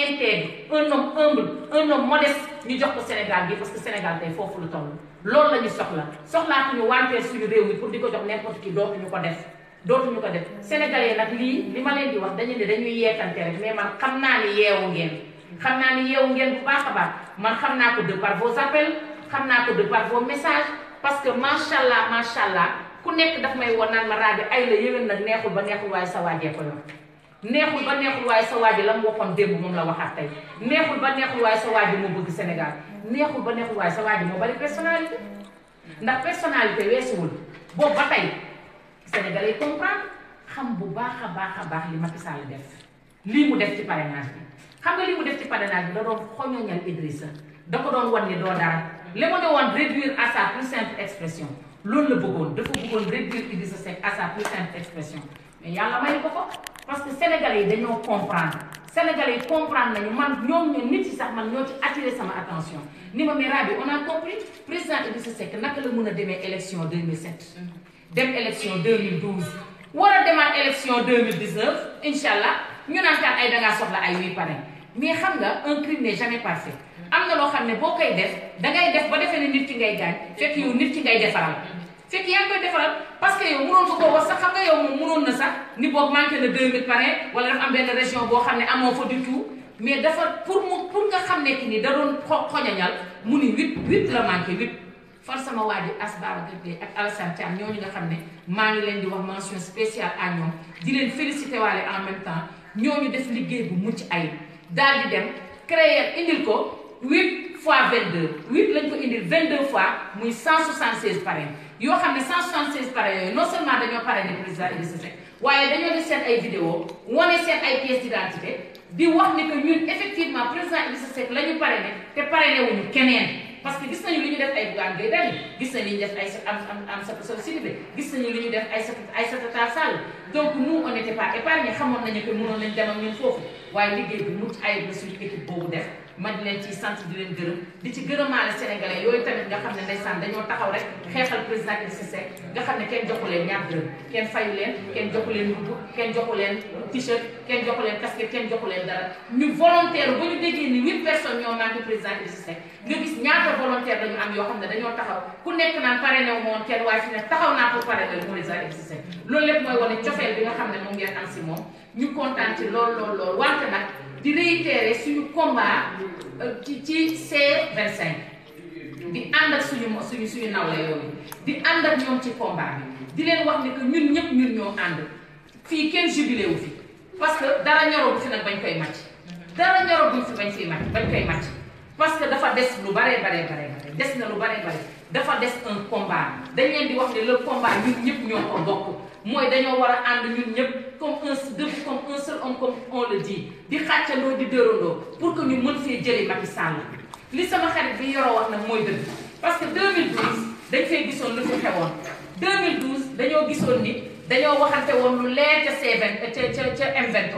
intègre un homme humble un homme modeste ñu jox ko Sénégal bi parce que Sénégal tey foofu lu toll loolu la ñu soxlaatuñu wanteer suñu réew mi pour di ko jox n'importe qui dootuñu ko def sénégalais nag lii li ma leen di wax dañuy yeetante rek mais man xam naa ni yeewu ngeen bu baax a baax man xam naa ko de par vos appels xam naa ko de par vos messages parce que macha allah ku nekk daf may won naan ma rabi ay la yéwén nag neexul ba neexul waaye sa waajee ko yor neexul ba neexul waaye sa waaji la mu waxoon démb moom la waxaat tey neexul ba neexul waaye sa waaji moo bëgg Sénégal neexul ba neexul waaye sa waaji moo bari personnalité ndax personnalité weesuwul boobu ba tey Sénégalais yi comprendre xam bu baax a baax li Macky Sall def lii mu def ci parrainage bi xam nga lii mu def ci parrainage bi da doon xoñoñal Idrissa da ko doon wan ni doo dara li ma ne woon réduire à sa plus simple expression loolu la dafa bëggoon réduire Idrissa Seck à sa plus simple expression mais yàlla may ko parce que Sénégalais yi dañoo comprendre Sénégalais yi comprendre nañu man ñoom nit yi sax man ñoo ci attiré sama attention ni ma mais Rabi on a compris président Idrissa Seck naka la mën a demee élection 2007 dem élection 2012 war a demaat élection 2019 incha allah ñu naan kaan ay dangaa soxla ay 8 parrain mais xam nga un crime n'est jamais parfait am na loo xam ne boo koy def dangay def ba defee ne nit ki ngay gaañ fekk yow nit ki ngay defaral fekk yaa ngi koy defaral parce que yow mënoon nga koo wax sax xam nga yow moom mënoon na sax ni boobu manqué na 2000 parrain wala dafa am benn région boo xam ne amoo fa du tout mais dafa pour nga xam ne ki ni da doon xoñañal mu ni 8 la manqué 8 far sama waa ji Asbara Gueye ak Alassane Thiam ñooñu nga xam ne maa ngi leen di wax mention spéciale à ñoom di leen félicité waale en même temps ñooñu def liggéey bu mucc ayib daal di dem créer indil ko 8 fois 22 8 lañ ko indil 22 fois muy 176 parrain yoo xam ne 176 parrain yooyu non seulement dañoo parrainé président Idrissa Seck waaye dañoo def seen ay vidéo wane seen ay pièces d'identité di wax ni que ñun effectivement président Idrissa Seck la ñu parrainé te parrainé wuñu keneen. parce que gis nañu li ñu def ay Bougane Gueye Dany gis nañu li ñu def ay Amsatou Sow Sidibé gis nañu li ñu def Aïssata Tall Sall donc nous on n'était pas épargnés xamoon nañu que mënoon nañ dem ak ñun foofu waaye liggéey bi mucc ayib la suñu équipe boobu def ma di leen ciy sant di leen gërëm di ci gërëmaale sénégalais yooyu tamit nga xam ne ndeysaan dañoo taxaw rek xeexal président Idrissa Seck nga xam ne kenn joxu leen ñaar dërëm kenn fayu leen kenn joxu leen mbubb kenn joxu leen t-shirt kenn joxu leen casquette kenn joxu leen dara ñu volontaire ba ñu déggee ni 8 personnes ñoo manqué président Idrissa Seck nga gis ñaata volontaire dañu am yoo xam ne dañoo taxaw ku nekk naan parrainé wu moom kenn waaye fi ne taxaw naa pour parrainer président Idrissa Seck loolu lépp mooy wane cofeel bi nga xam ne moom ngeen am si moom ñu kontaan ci lool wante nag di réitérer suñu combat ci C25 di ànd ak suñu nawle yooyu di ànd ak ñoom ci combat bi di leen wax ni que ñun ñoo ànd fii kenn jubilé wu fi parce que dara ñoroo bu fi nag bañ koy màcc dara ñoroo buñ fi bañ koy màcc parce que dafa des lu bare des na lu bare dafa des un combat dañ leen di wax ne le combat ñun ñëpp ñoo ko bokk mooy dañoo war a ànd ñun ñëpp comme un seul homme comme on le dit di xàccandoo di dërandoo pour que ñu mën fee jëlee Macky Sall li sama xarit bi yoroo wax nag mooy dëgg parce que 2012 dañ fee gisoon lu fi xewoon 2012 dañoo gisoon ni dañoo waxante woon lu leer ca C20 ca M23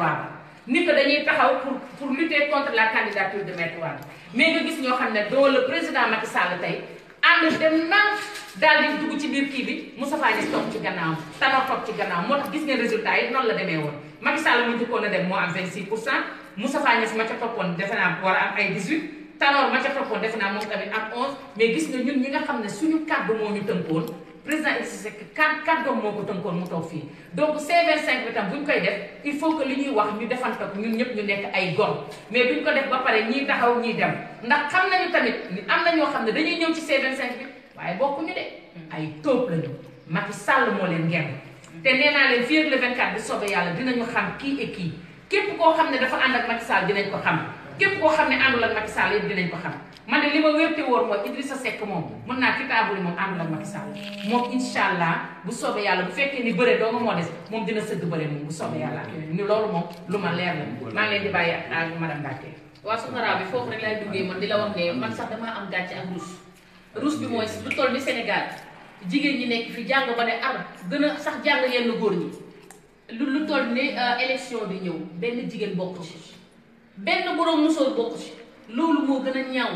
ni que dañuy taxaw pour lutter contre la candidature de Maître Wade mais nga gis ñoo xam ne doo le président Macky Sall tey ànd dem naan daal di dugg ci biir kii bi Moustapha Niasse topp ci gannaaw Tanor topp ci gannaaw moo tax gis ngeen résultat yi noonu la demee woon Macky Sall mu njëkkoon a dem moo am 26% Moustapha Niasse ma ca toppoon defe naa war a am ay 18 Tanor ma ca toppoon defe naa moom tamit am 11 mais gis nga ñun ñi nga xam ne suñu kàddu moo ñu tënkoon président Idrissa Seck kàddoom moo ko tënkoon mu toog fii donc C25 bi tam bu ñu koy def il faut que li ñuy wax ñu defante ko ñun ñëpp ñu nekk ay gor mais duñ ko def ba pare ñii taxaw ñii dem ndax xam nañu tamit ni am na ñoo xam ne dañuy ñëw ci C25 bi waaye bokkuñu de ay tóob lañu Macky Sall moo leen ngemb te nee naa leen fii ak le 24 bi soobee yàlla dinañu xam kii et kii képp koo xam ne dafa ànd ak Macky Sall dinañ ko xam képp koo xam ne àndul ak Macky Sall yëpp dinañ ko xam man de li ma wérte woon mooy Idrissa Seck moom mën naa kitaabu ni moom àndul ak Macky Sall moom incha allah bu soobee yàlla bu fekkee ni bëre doo nga moo des moom dina sëgg bëre moom bu soobee yàlla ak yooyu ni loolu moom lu ma leer la maa ngi leen di bàyyi ak madame Mbacke. waaw soxna Rabi foofu rek laay duggee man di la wax ne man sax damaa am gàcce ak rus bi mooy lu toll ni Sénégal jigéen ñi nekk fi jàng ba ne gën a sax jàng yenn góor ñi lu toll ni élection di ñëw benn jigéen bokk ci benn borom musóor bokk ci loolu moo gën a ñaaw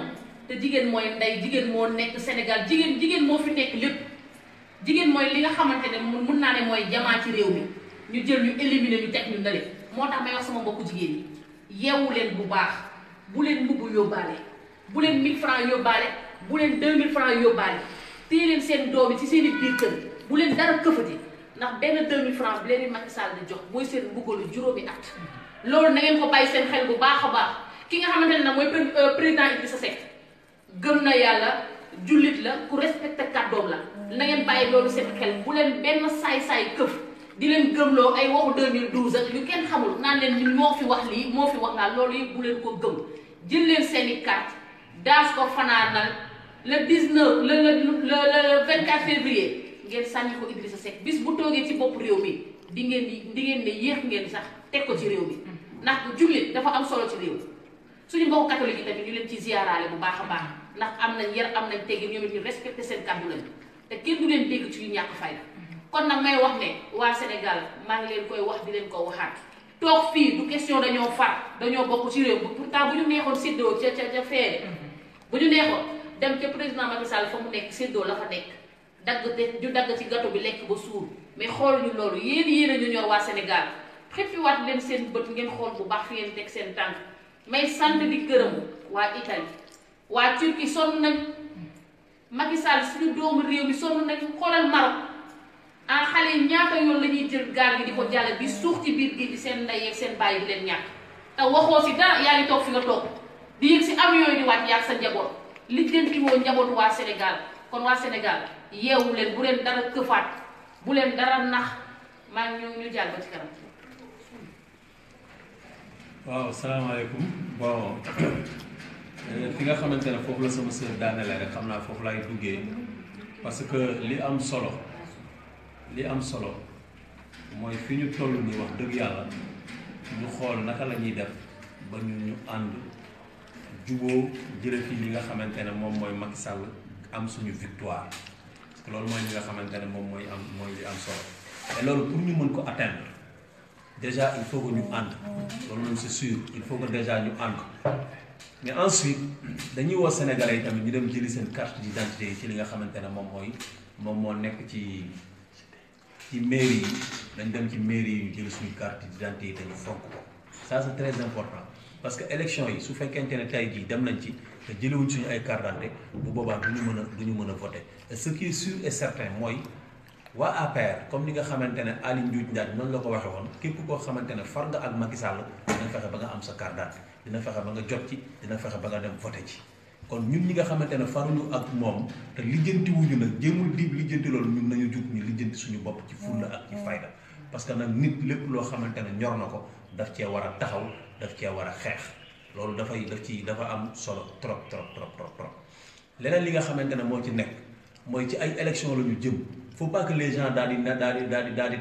te jigéen mooy ndey jigéen moo nekk Sénégal jigéen moo fi nekk lépp jigéen mooy li nga xamante ne mun naa ne mooy jamaa ci réew mi ñu jël ñu éliminer ñu teg ñu ndale moo tax may wax sama mbokku jigéen ñi yeewu leen bu baax bu leen mbubb yóbbaale bu leen 1000 francs yóbbaale bu leen 2000 francs yóbbaale téye leen seen doom yi ci seen i biir kër bu leen dara këfati ndax benn 2000 francs bi leen di Macky Sall di jox mooy seen mbugalu juróomi at loolu na ngeen ko bàyyi seen xel bu baax a baax ki nga xamante ne nag mooy président Idrissa Seck gëm na yàlla jullit la ku respecté kàddoom la na ngeen bàyyi loolu seen xel bu leen benn saay-saay këf di leen gëmloo ay waxu 2012 ak yu kenn xamul naan leen ñun moo fi wax lii moo fi wax naa loolu yëpp bu leen ko gëm jël leen seen i carte daas ko fanaanal le 19 le 24 février ngeen sànni ko Idrissa Seck bis bu toogee ci bopp réew mi di ngeen ne yéex ngeen sax teg ko ci réew mi ndax jullit dafa am solo ci réew suñu mbokku catholique yi tamit ñu leen ci ziyaaraale bu baax a baax ndax am nañ yar am nañ teggin ñoom it ñu respecté seen kàddu lañ te kenn du leen dégg ci yu ñàkk fayda kon nag may wax ne waa Sénégal maa ngi leen koy wax di leen ko waxaat toog fii du question dañoo far dañoo bokk ci réew mi pourtant bu ñu neexoon séddoo ca feere bu ñu neexoon dem ca président Macky Sall fa mu nekk séddoo la fa nekk ñu dagg ci gâteau bi lekk ba suur mais xooluñu loolu yéen a ñu ñor waa Sénégal xëppiwaat leen seen bët ngeen xool bu baax fi ngeen teg seen tànk may sant di gërëm waa Italie waa Turquie sonn nañ Macky Sall suñu doomu réew mi sonn nañ xoolal Maroc ah xale yi ñaata yoon la ñuy jël gaal gi di ko jàll di suux ci biir gi di seen ndey ak seen bàyyi di leen ñàkk te waxoo si dara yaa ngi toog fi nga toog di yëg si avion yi di wàcc yaag sa njaboot lijjanti woo njabootu waa Sénégal kon waa Sénégal yeewu leen bu leen dara këfaat bu leen dara nax maa ngi ñu jàll ba ci kanam. waaw salaamaaleykum bon fi nga xamante ne foofu la sama sœur daanele rek xam naa foofu laay duggee parce que li am solo mooy fi ñu toll nii wax dëgg yàlla ñu xool naka la ñuy def ba ñu ànd juboo jële fii li nga xamante ne moom mooy Macky Sall am suñu victoire parce que loolu mooy li nga xamante ne moom mooy li am solo et loolu pour ñu mën ko atteindre déjà il faut que ñu ànd loolu moom c'est sûr il faut que déjà ñu ànd mais ensuite dañuy woo Sénégalais yi tamit ñu dem jëli seen carte d'identité yi ci li nga xamante ne moom moo nekk ci mairie yi dañ dem ci mairie yi ñu jël suñu carte d'identité yi te ñu fonk ko ça c'est très important parce que élection yi su fekkente ne tey jii dem nañ ci te jëlewuñ suñu ay carte d'identité bu boobaa du ñu mën a voter et ce qui est sûr et certain mooy waa APR comme ni nga xamante ne Aly Ngouille Ndiaye noonu la ko waxee woon képp koo xamante ne far nga ak Macky Sall dina fexe ba nga am sa carte d'identité dina fexe ba nga jot ci dina fexe ba nga dem voter ci kon ñun ñi nga xamante ne faruñu ak moom te lijjanti wuñu nag jéemul diib lijjanti loolu ñun nañu jug ñu lijjanti suñu bopp ci fulla ak ci fayda parce que nag nit lépp loo xamante ne ñor na ko daf cee war a taxaw daf cee war a xeex loolu dafa am solo trop leneen li nga xamante ne moo ci nekk mooy ci ay élection la ñu jëm faut pas que les gens daal di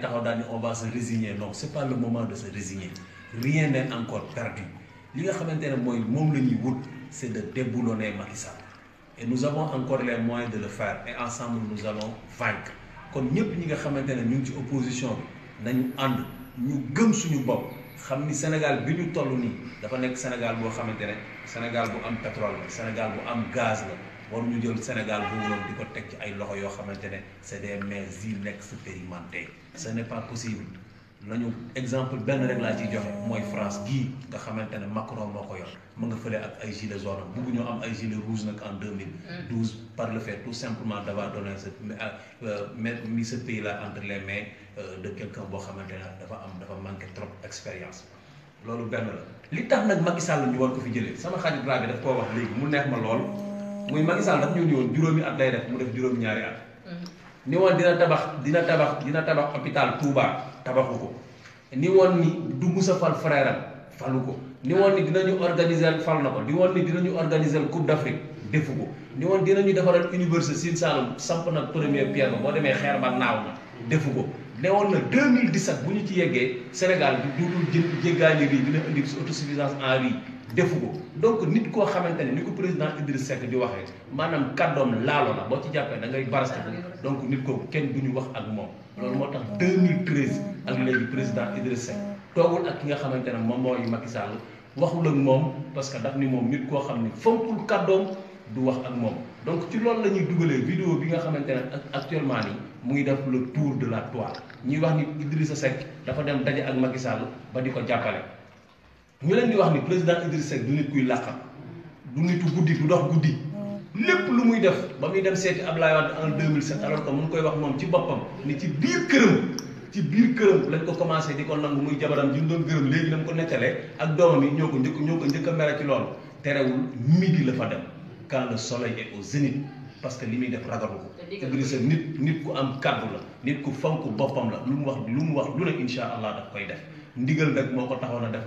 taxaw daal di on va se résigner non c'est pas le moment de se résigner rien n'est encore perdu li nga xamante ne mooy moom la ñuy wut c'est de déboulonner Macky Sall et nous avons encore les moyens de le faire et ensemble nous allons vaincre kon ñëpp ñi nga xamante ne ñu ngi ci opposition bi nañu ànd ñu gëm suñu bopp xam ni Sénégal bi ñu toll nii dafa nekk Sénégal boo xamante ne Sénégal bu am pétrole la Sénégal bu am gaz la waruñu jël Sénégal boobu noonu di ko teg ci ay loxo yoo xamante ne c'est des mains inexpérimentées ce n'est pas possible nañu exemple benn rek laa ciy joxe mooy France gii nga xamante ne Macron moo ko yor mu nga fële ak ay gilets jaunes bugg ñoo am ay gilets rouges nag en 2012 par le fait tout simplement d'avoir donné mis ce pays là entre les mains de quelqu'un boo xamante ne dafa manqué trop expérience loolu benn la li tax nag Macky Sall ñu war ko fi jëlee sama xarit bi daf koo wax léegi mu neex ma lool muy Macky Sall daf ñu ni woon juróomi at lay def mu def juróom-ñaari at ni woon dina tabax hôpital Touba tabaxu ko ni woon ni du musa fal frère am falu ko ni woon ni dinañu organiser fal na ko ni woon ni dinañu organiser Coupe d'Afrique defu ko ni woon dinañu defaral université Sine Saloum samp nag première pierre ba boo demee xeer ba naaw na defu ko ne woon na 2017 bu ñu ci yeggee Sénégal bi dudul jéggaani riz dina indi autosuffisance en riz defu ko donc nit koo xamante ne ni ko président Idriss Seck di waxee maanaam kàddoom laalo la boo ci jàppee da ngay baraste donc nit kooku kenn du ñu wax ak moom loolu moo tax 2013 ak léegi président Idriss Seck toogul ak ki nga xamante ne moom mooy Macky Sall waxul ak moom parce que daf ni moom nit koo xam ne fonkul kàddoom du wax ak moom donc ci loolu la ñuy dugalee vidéo bi nga xamante ne actuellement nii mu ngi def le tour de la toile ñuy wax ni Idrissa Seck dafa dem daje ak Macky Sall ba di ko jàppale ñu leen di wax ni président Idriss Seck du nit kuy làqam du nitu guddi du dox guddi lépp lu muy def ba muy dem seeti Abdoulaye Wade en 2007 alors que mu ngi koy wax moom ci boppam ni ci biir këram lañ ko commencé di ko nangu muy jabaram ji ñu doon gërëm léegi dama ko nettalee ak doomam yi ñoo ko njëkk a mere ci loolu terewul midi la fa dem quand le soleil est au zénith parce que li muy def ragalu ko Idrissa nit ku am kaddu la nit ku fonk boppam la lu mu wax lu ne insha allah daf koy def ndigal nag moo ko taxoon a def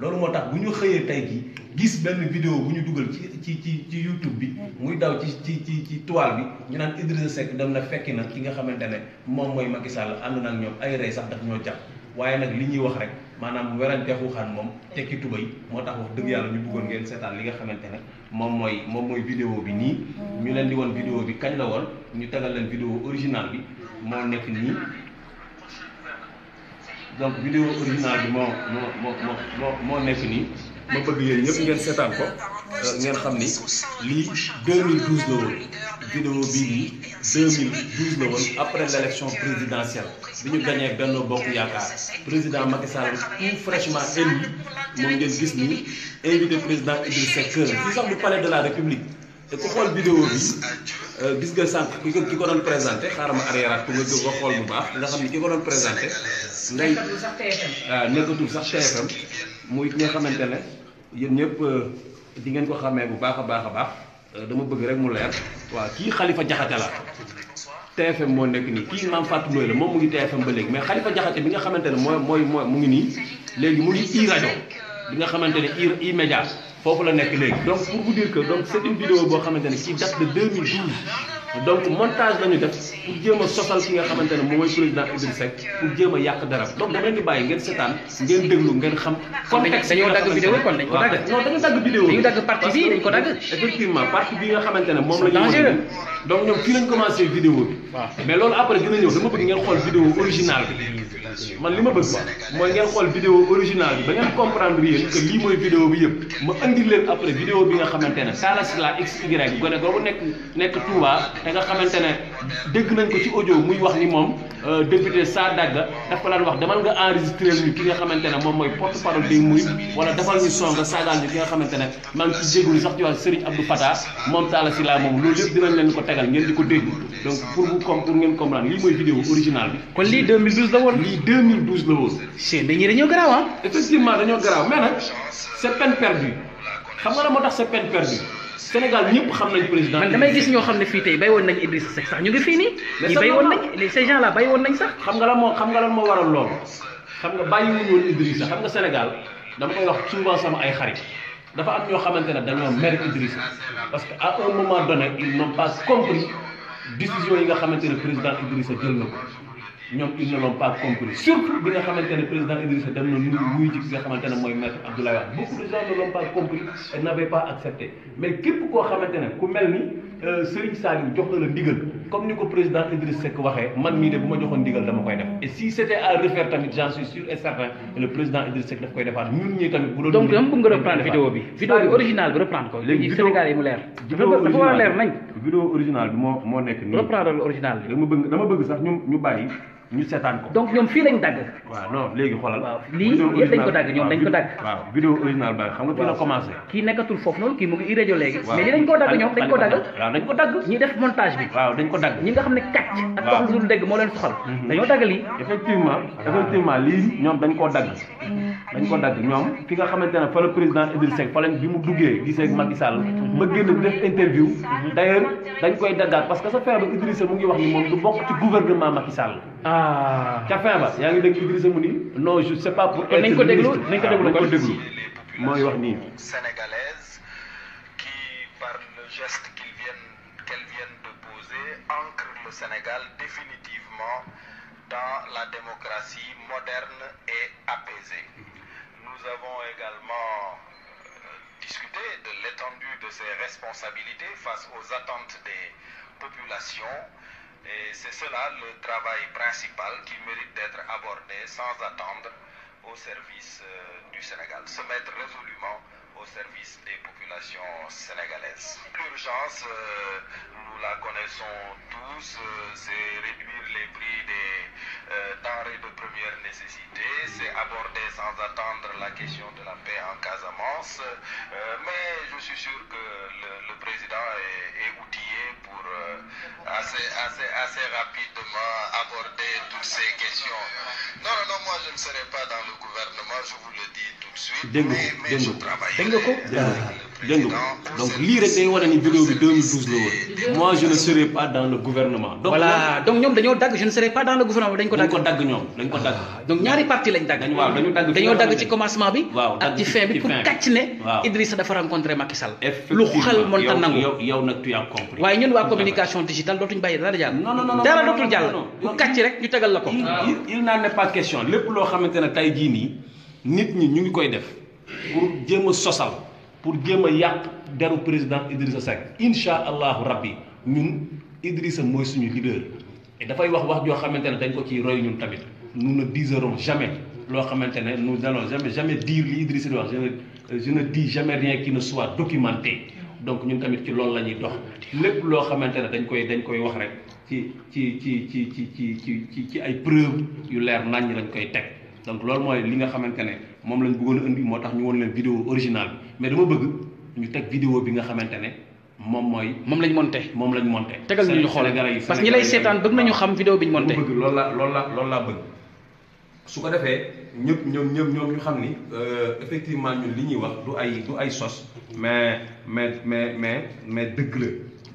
loolu moo tax bu ñu xëyee tey jii gis benn vidéo bu ñu dugal ci YouTube bi muy daw ci toile bi ñu naan Idrissa Seck dem na fekki na ki nga xamante ne moom mooy Macky Sall ànd na ak ñoom ay rey sax daf ñoo jàpp waaye nag li ñuy wax rek maanaam werante xuuxaan moom tekki tubay moo tax wax dëgg yàlla ñu bëggoon ngeen seetaan li nga xamante ne moom mooy vidéo bi nii ñu leen di woon vidéo bi kañ la woon ñu tegal leen vidéo original bi moo nekk nii donc vidéo original bi moo nekk nii ma bëgg yéen ñëpp ngeen seetaan ko ngeen xam ni lii 2012 la woon vidéo bii nii 2012 la woon après l' élection présidentielle bi ñu gagné Benno Bokk Yaakaar président Macky Sall tout fraîchement élu moom ngeen gis ni invité président Idriss Seck fii sax du palais de la République te ku xool vidéo bi gis nga sànq ki ko doon présenté xaaral ma arrière pour nga jóg nga xool bu baax nga xam ni ki ko doon présenté ngay nekkatul sax TFM muy ki nga xamante ne yéen ñëpp di ngeen ko xamee bu baax a baax dama bëgg rek mu leer waaw kii Khalifa Diakhaté la TFM moo nekk nii kii Mame Fatou Ndoye la moom mu ngi TFM ba léegi mais Khalifa Diakhaté bi nga xamante ne mooy mu ngi nii léegi mu ngi i rajo bi nga xamante ne i média foofu la nekk léegi donc pour vous dire que donc c'est une vidéo boo xamante ne qui date de 2012 donc montage lañu def pour jéem a sosal ki nga xamante ne moom mooy président Idriss Seck pour jéem a yàq dara donc dama leen di bàyyi ngeen seetaan ngeen déglu ngeen xam contexte dañoo dagg vidéo kon dañ ko dagg non dañu dagg vidéo dañu dagg partie bi dañ ko dagg effectivement partie bi nga xamante ne moom la ñu donc ñoom fii lañ commencé vidéo bi mais loolu après dina ñëw dama bëgg ngeen xool vidéo original bi man li ma bëgg quoi mooy ngeen xool vidéo original bi ba ngeen comprendre yéen que lii mooy vidéo bi yëpp ma andi leen après vidéo bi nga xamante ne Talla Sylla XY gone googu nekk Touba te nga xamante ne dégg nañ ko ci audio muy wax ni moom député Sadaga daf ko daan wax demal nga enregistré ñu ki nga xamante ne moom mooy porte parole des Mourides wala defal ñu son nga saagaal ñu ki nga xamante ne maa ngi ci jégalu sax ci wax Serigne Abdou Fatah moom Talla Sylla moom loolu yëpp dinañ leen ko tegal ngeen di ko dégg donc pour ngeen comprendre lii mooy vidéo original bi. kon lii 2012 la woon. lii 2012 la woon. c'est dañuy dañoo garaaw ah. effectivement dañoo garaaw mais nag c'est peine perdue xam nga la moo tax c'est peine perdue Sénégal ñëpp xam nañ président. man damay gis ñoo xam ne fii tey bay woon nañ Idrissa Seck sax ñu ngi fii nii. ñi bay woon nañ ces gens là bay woon nañ sax. xam nga lan moo waral loolu xam nga bàyyiwuñu woon Idrissa xam nga Sénégal dama koy wax souvent sama ay xarit dafa am ñoo xamante ne dañoo mer Idrissa parce que à un moment donné ils n'ont pas compris décision yi nga xamante ne président Idrissa jël na ko ñoom ils ne l'ont pas compris surtout bi nga xamante ne président Idrissa dem na wuyu ci ki nga xamante ne mooy maître Abdoulaye Wade beaucoup de gens ne l'ont pas compris et n'avaient pas accepté mais képp koo xamante ne ku mel ni Serigne Saliou jox na la ndigal comme ni ko président Idriss Seck waxee man mii de bu ma joxoon ndigal dama koy def et si c'était à refaire tamit j'en suis sûr et certain que le président Idriss Seck daf koy defaat ñun ñii tamit bu doon donc dama bëgg nga reprendre vidéo bi original bi reprendre ko léegi Sénégal yi mu leer dafa war a leer nañ vidéo original bi moo nekk nii reprendre original bi dama bëgg sax ñu bàyyi ñu seetaan ko donc ñoom fii lañ dagg waaw non léegi xoolal waaw lii yëpp dañ ko dagg ñoom dañ ko dagg waaw vidéo original ba xam nga fii la commencé kii nekkatul foofu noonu kii mu ngi rajo léegi mais lii dañ koo dagg ñoom dañ ko dagg waaw dañ ko dagg ñi def montage bi waaw dañ ko dagg ñi nga xam ne kàcc ak wax lu dul dégg moo leen soxal dañoo dagg lii effectivement lii ñoom dañ koo dagg ñoom fi nga xamante ne fa la président Idriss Seck fa lañ bi mu duggee gisee ak Macky Sall ba génn di def interview d'ailleurs dañ koy daggaat parce que sa feebar Idrissa mu ngi wax ni moom du bokk ci gouvernement Macky Sall ca fin ba yaa ngi dégg Idrissa mu ni non je sais pas pour être nañ ko déglu mooy wax nii sénégalaise qui par le geste qu'elles viennent de poser ancre le Sénégal définitivement dans la démocratie moderne et apaisée. Nous avons également discuté de l'étendue de ses responsabilités face aux attentes des populations. Et c'est cela le travail principal qui mérite d'être abordé sans attendre au service du Sénégal. Se mettre résolument au service des populations. population sénégalaise. L'urgence, nous la connaissons tous, c'est réduire les prix des denrées de première nécessité, c'est aborder sans attendre la question de la paix en Casamance, mais je suis sûr que le président est outillé pour assez rapidement aborder toutes ces questions. Non, moi je ne serai pas dans le gouvernement, je vous le dis tout de suite, mais je travaille. Donc lii rek day wane ni vidéo bi 2012 la woon. Moi je ne serai pas dans le gouvernement. Donc voilà donc ñoom dañoo dagg je ne serai pas dans le gouvernement dañ ko dagg ñoom dañ ko dagg. donc ñaari parti lañ dagg. waaw dañoo dagg ci commencement bi. waaw ak ci fin bi pour kàcc ne. waaw Idrissa dafa rencontré Macky Sall. lu xel mënta nangu yow nag tu as compris. waaye ñun waa communication digitale dootuñu bàyyi dara jàll. non dara dootul jàll. ku kàcc rek ñu tegal la ko. il n'en est pas question lépp loo xamante ne tey jii nii nit ñi ñu ngi koy def pour jéem a sosal pour jéem a yàq deru président Idrissa Seck incha allahu rabbi ñun Idrissa mooy suñu leader. et dafay wax joo xamante ne dañ ko ciy roy ñun tamit nous ne diserons jamais loo xamante ne nous n'allons jamais dire li Idrissa di wax je ne dis jamais rien qui ne soit documenté. donc ñun tamit ci loolu la ñuy dox lépp loo xamante ne dañ koy wax rek ci ay preuve yu leer nañ lañ koy teg donc loolu mooy li nga xamante ne moom lañ bëggoon a indi moo tax ñu woon leen vidéo original bi mais dama bëgg ñu teg vidéo bi nga xamante ne moom lañ monté tegal ñu xool parce que ñi lay seetaan bëgg nañu xam vidéo bi ñu monté bëgg loolu laa bëgg su ko defee ñoom ñu xam ni effectivement ñun li ñuy wax du ay sos mais dëgg la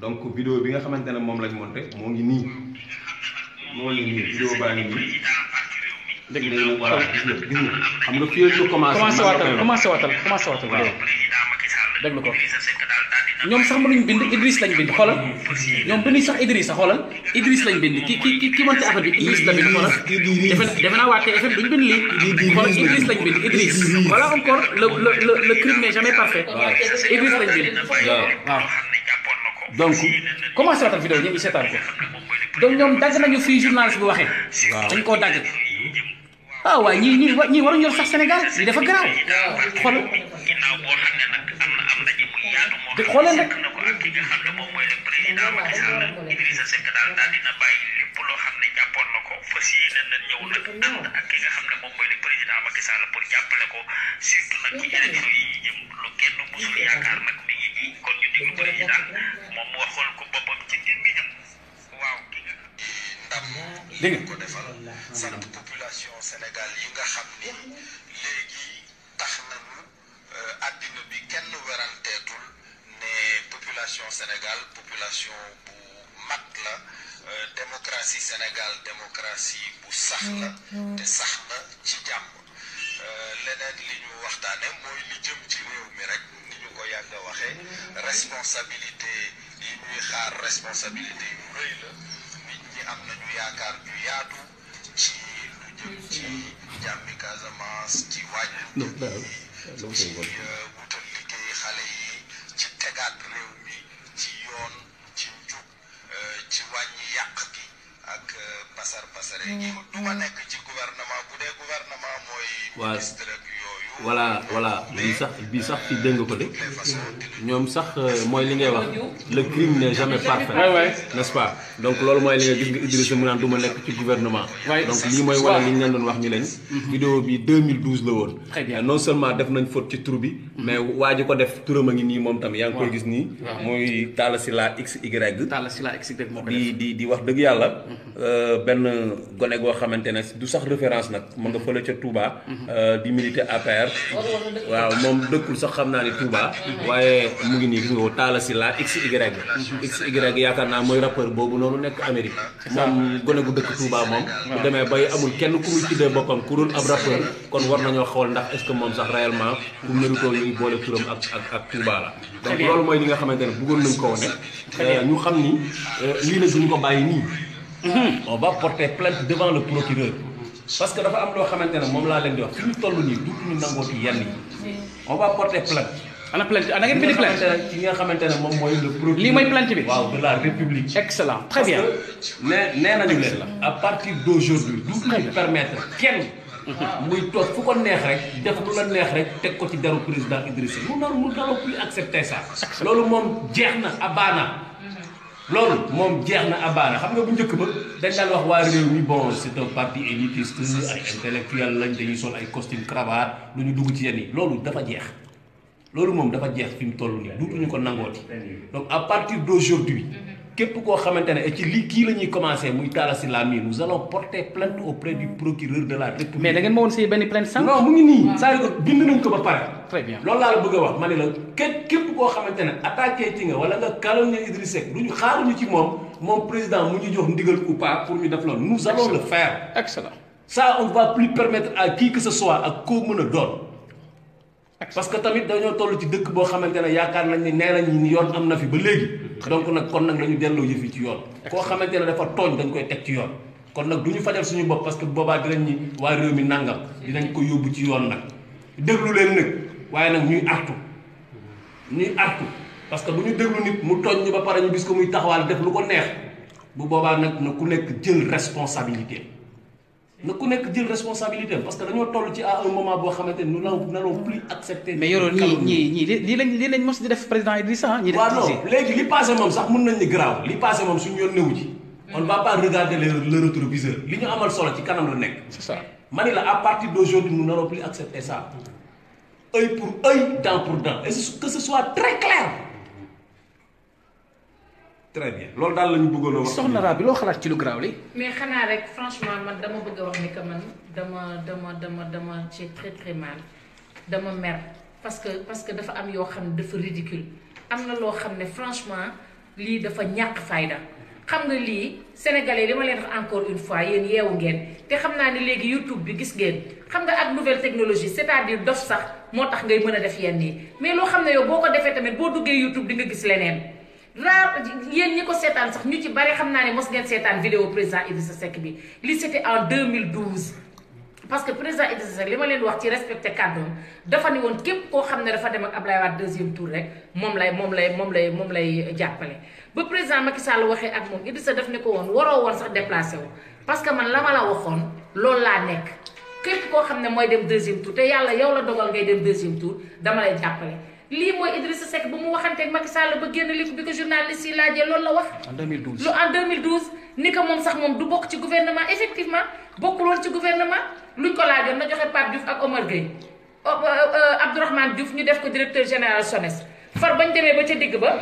donc vidéo bi nga xamante ne moom lañ monté moo ngi nii vidéo baa ngi nii dëgg la voilà gis nga xam nga fii ñu commencé waatal déglu ko ñoom sax mënuñ bind Idriss lañ bind xoolal ñoom binduñ sax Idriss sax xoolal Idriss lañ bind ki monté affaire bi Idriss la bind xoolal defe naa waa TFM duñ bind lii xoolal Idriss lañ bind Idriss voilà encore le crime n'est jamais parfait Idriss lañ bind waaw donc commencé waatal vidéo ñu ngi seetaan ko donc ñoom dagg nañu fii journaliste bi waxee dañ koo dagg waaye ñii waruñu yor sax Sénégal lii dafa garaaw xoolal te xoolee rek ki nga xam ne moom mooy le président Macky Sall Idrissa Seck daal dina bàyyi lépp loo xam ne jàppoon na ko fas yéene na ñëw nag ànd ak ki nga xam ne moom mooy le président Macky Sall pour jàppale ko surtout nag ci élection yi jëm lu kenn musul yaakaar nag mi ngi ji kon ñu déglu président moom mu waxoon ko boppam ci gémmiñam waaw ki nga ndam dégg ko defal sant population Sénégal yi nga xam ni léegi tax nañu àddina bi kenn weranteetul population Sénégal population bu mat la démocratie Sénégal démocratie bu sax la te sax na ci jàmm leneen li ñu waxtaane mooy li jëm ci réew mi rek ni ñu ko yàgg a waxee responsabilité yi ñuy xaar responsabilité yu rëy la nit ñi am nañu yaakaar ju yaatu ci lu jëm ci jàmmi Casamance ci wàññi ci wutal liggéey xale yi ci tegaat réew mi ci yoon ci njub ci wàññi yàq gi ak pasare gi du ma nekk ci gouvernement bu dee gouvernement mooy ministre ak yooyu voilà bii sax fi dégg nga ko de ñoom sax mooy li ngay wax le crime n'est jamais parfait n'est-ce pas donc loolu mooy li nga gis nga Idrissa mu naan du ma nekk ci gouvernement donc lii mooy wane li ñu leen doon wax ni lañ vidéo bi 2012 la woon non seulement def nañ faute ci tur bi mais waa ji ko def turam a ngi nii moom tam yaa ngi koy gis nii muy Talla Sylla XY di wax dëgg yàlla benn gone goo xamante ne du sax référence nag mu nga fële ca Touba di militer APR waaw moom dëkkul sax xam naa ni Touba waaye mu ngi nii gis nga ko Talla Sylla XY yaakaar naa mooy rappeur boobu noonu nekk Amérique moom gone gu dëkk Touba moom bu demee bay amul kenn ku muy tuddee boppam ku dul ab rappeur kon war nañoo xool ndax est-ce que moom sax réellement ku mérito ñuy boole turam ak Touba la donc loolu mooy li nga xamante ne bëggoon nañ ko wane ñu xam ni lii la duñ ko bàyyi nii on va porter plainte devant le procureur parce que dafa am loo xamante ne moom laa leen di wax fi ñu toll nii duutuñu nangooti yenn yi on va porter plainte ana plainte ana ngeen bind plainte ci nga xamante ne moom mooy le procureur lii mooy plainte bi waaw de la République excellent très bien nee nañu leen la à partir d'aujourd'hui duutuñu permettre kenn muy toog fu ko neex rek def lu la neex rek teg ko ci deru président Idrissa mu n'allons plus accepter ça loolu moom jeex na abaana loolu moom jeex na abaana xam nga bu njëkk ba dañ daan wax waa réew mi bon c'est un parti élitiste ay intellectuel lañ dañuy sol ay costume cravate lu ñu dugg ci yenn yi loolu dafa jeex loolu moom dafa jeex fi mu toll nii duutuñu ko nangooti donc à partir d'aujourd'hui képp koo xamante ne ci lii kii la ñuy commencé muy Talla Sylla mii nous allons porter plainte auprès du procureur de la République. mais da ngeen ma woon si benn plainte sànq. non mu ngi nii saa yu bind nañ ko ba pare. très bien loolu laa la bëgg a wax ma ne la képp koo xamante ne attaqué ci nga wala nga calomnier Idrissa Seck duñu xaaruñu ci moom président mu ñu jox ndigal ou pas pour ñu def loolu. nous allons le faire. excellent. ça on va plus permettre à qui que ce soit ak koo mën a doon. parce que tamit dañoo toll ci dëkk boo xamante ne yaakaar nañ ni nee nañ ni yoon am na fi ba léegi. donc nag kon nag dañu delloo yëf yi ci yoon. koo xamante ne dafa tooñ dañ koy teg ci yoon. kon nag du ñu fajal suñu bopp parce que boobaa dinañ ñi waa réew mi nangam dinañ ko yóbbu ci yoon nag déglu leen nag waaye nag ñuy artu parce que bu ñu déglu nit mu tooñ ñu ba pare ñu gis ko muy taxawaal def lu ko neex bu boobaa nag na ku nekk jël responsabilité. na ku nekk jël responsabilité parce que dañoo toll ci à un moment boo xamante ni nous n'allons plus accepter. mais yoroon ñii lii lañ mos di def président Idrissa ñii waaw non léegi li passé moom sax mën nañ ni grave li passé moom suñu yoon newu ci. on ne va pas regarder le rétroviseur li ñu amal solo ci kanam la nekk. c'est ça ma ni la à partir d'aujourd'hui nous n'allons plus accepter ça œil pour œil dent pour dent et que ce soit très clair. très bien loolu daal la ñu bëggoon a wax. soxna Ra bi loo xalaat ci lu garaaw li. mais xanaa rek franchement man dama bëgg a wax ni que man dama j'ai très très mal dama mer parce que dafa am yoo xam ne dafa ridicule am na loo xam ne franchement lii dafa ñàkk fayda xam nga lii sénégalais li ma leen wax encore une fois yéen yeewu ngeen te xam naa ne léegi YouTube bi gis ngeen xam nga ak nouvelle technologie c'est-à-dire dof sax moo tax ngay mën a def yenn yi mais loo xam ne yow boo ko defee tamit boo duggee YouTube di nga gis leneen. raar yéen ñi ko seetaan sax ñu ci bari xam naa ne mos ngeen seetaan vidéo président Idrissa Seck bi li c'était en 2012 parce que président Idrissa Seck li ma leen wax ci respecté kàddoom dafa ni woon képp koo xam ne dafa dem ak Ablaye Wade deuxième tour rek moom lay jàppale ba président Macky Sall waxee ak moom Idrissa daf ne ko woon waroo woon sax déplacé wu parce que man la ma la waxoon loolu laa nekk képp koo xam ne mooy dem deuxième tour te yàlla yow la dogal ngay dem deuxième tour dama lay jàppale lii mooy Idrissa Seck ba mu waxanteeg Macky Sall ba génn li bi ko journaliste yi laajee loolu la wax. en 2012 en 2012 ni ko moom sax moom du bokk ci gouvernement effectivement bokkul woon ci gouvernement luñ ko laajoon na joxe Pape Diouf ak Omar Gueye Abdourahmane Diouf ñu def ko directeur général SONES far bañ demee ba ca digg ba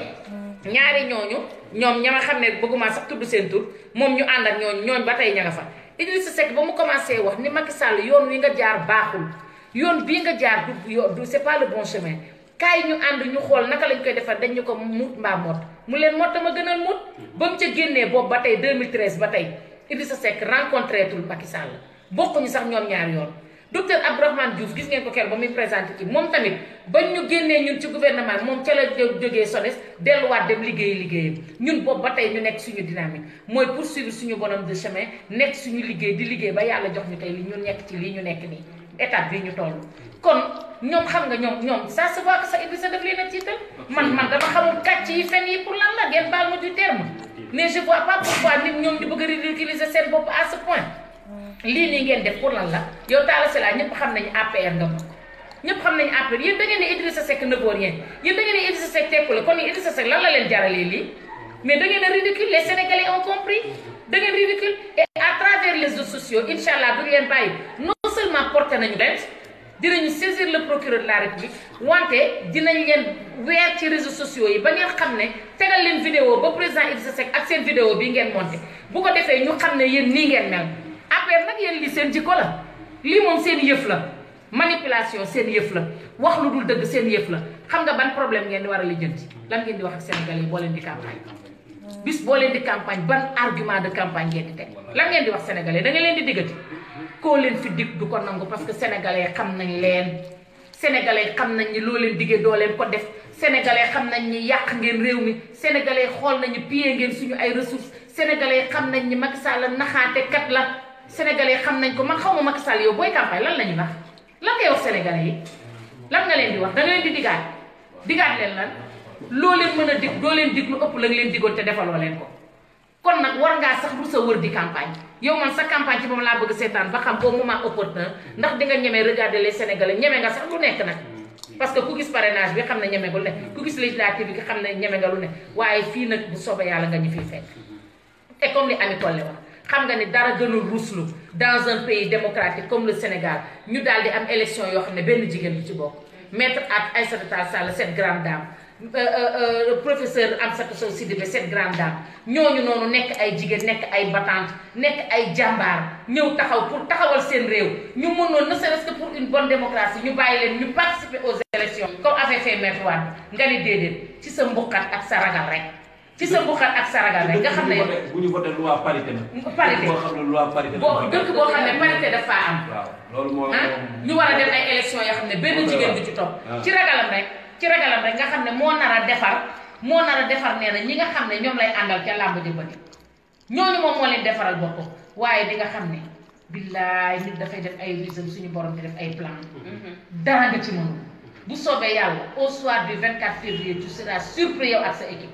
ñaari ñoom ña nga xam ne bëgguma sax tudd seen tur moom ñu ànd ak ñooñu ba tey ña nga fa Idrissa Seck ba mu commencé wax ni Macky Sall yoon wi nga jaar baaxul yoon bii nga jaar du c'est pas le bon chemin. kaay ñu ànd ñu xool naka lañ koy defar dañ ñu ko muut mbaa mot mu leen mot ma gënal mut ba mu ca génnee boobu ba tey 2013 ba tey Idrissa Seck rencontré tul Macky Sall bokkuñu sax ñoom ñaar yoon docteur Abdourahmane Diouf gis ngeen ko keroog ba muy présenté ci moom tamit bañ ñu génnee ñun ci gouvernement moom ca la jógee SONES delluwaat dem liggéeyam ñun boobu ba tey ñu nekk suñu dynamique mooy poursuivre suñu bonhomme de chemin nekk suñu liggéey di liggéey ba yàlla jox ñu tey li ñu nekk ci lii ñu nekk nii étape bii ñu toll kon ñoom xam nga ñoom ça se voit que ça Idrissa daf leen a tiital man dama xamul kàcc yi fen yi pour lan la ngeen baal ma du terme mais je vois pas pourquoi nit ñoom di bëgg a ridiculiser seen bopp à ce point lii nii ngeen def pour lan la yow Talla Sylla ñëpp xam nañu APR nga bokk ñëpp xam nañu APR yéen da ngeen ne Idrissa Seck ne vaut rien yéen da ngeen ne Idrissa Seck tekkule kon Idrissa Seck lan la leen jaralee lii mais da ngeen a ridicule les Sénégalais ont compris da ngeen ridicule et à travers les réseaux sociaux incha allah duñu leen bàyyi non seulement porté nañu leen dinañu saisir le procureur de la République wante dinañ leen weer ci réseaux sociaux yi ba ngeen xam ne tegal leen vidéo ba président Idrissa Seck ak seen vidéo bii ngeen monté bu ko defee ñu xam ne yéen nii ngeen mel après nag yéen lii seen jikko la lii moom seen yëf la manipulation seen yëf la wax lu dul dëgg seen yëf la xam nga ban problème ngeen di war a lijjanti lan ngeen di wax ak Sénégalais yi boo leen di campagne bis boo leen di campagne ban argument de campagne ngeen di teg lan ngeen di wax Sénégalais da nga leen di diggati koo leen fi dig du ko nangu parce que sénégalais xam nañ leen sénégalais xam nañ ni loo leen diggee doo leen ko def sénégalais xam nañ ni yàq ngeen réew mi sénégalais xool nañu pillé ngeen suñu ay ressources sénégalais xam nañ ni Macky Sall naxaate kat la sénégalais xam nañ ko man xaw ma Macky Sall yow booy campagne lan la ñu wax lan ngay wax sénégalais yi lan nga leen di wax da nga leen di digaat leen lan loo leen mën a dig doo leen dig lu ëpp la nga leen digoon te defaloo leen ko kon nag war ngaa sax rusa wër di campagne yow man sa campagne ci moom laa bëgg seetaan ba xam au moment opportun ndax di nga ñemee regarder les Sénégalais ñeme nga sax lu nekk nag parce que ku gis parrainage bi xam ne ñeme nga lu ne ku gis législative bi xam ne ñeme nga lu ne waaye fii nag bu soobee yàlla nga ñu fiy fekk et comme li Ami Collé wax xam nga ni dara gënul ruslu dans un pays démocratique comme le Sénégal ñu daal di am élection yoo xam ne benn jigéen du ci bokk maître Aïssata Tall Sall cette grande dame professeur Amsatou Sow Sidibé cette grande dame ñooñu noonu nekk ay jigéen nekk ay battante nekk ay jàmbaar ñëw taxaw pour taxawal seen réew ñu mënoon ne serait-ce que pour une bonne démocratie ñu bàyyi leen ñu participer aux élections comme avait fait Maître Wade nga ni déedéet ci sa mbuqat ak sa ragal rek ci sa mbuqat ak sa ragal rek nga xam ne bu ñu voté loi parité na parité boo xam ne loi parité boo dëkk boo xam ne parité dafa am waaw loolu moo ñu war a dem ay élections yoo xam ne benn jigéen du ci topp ci ragalam rek nga xam ne moo nar a defar nee na ñi nga xam ne ñoom lay àndal ca làmb ji bëri ñooñu moom moo leen defaral boppam waaye di nga xam ne billaay nit dafay def ay visam suñu borom di def ay plan dara nga ci mënul bu soobee yàlla au soir du 24 février tu seras surpris yow ak sa équipe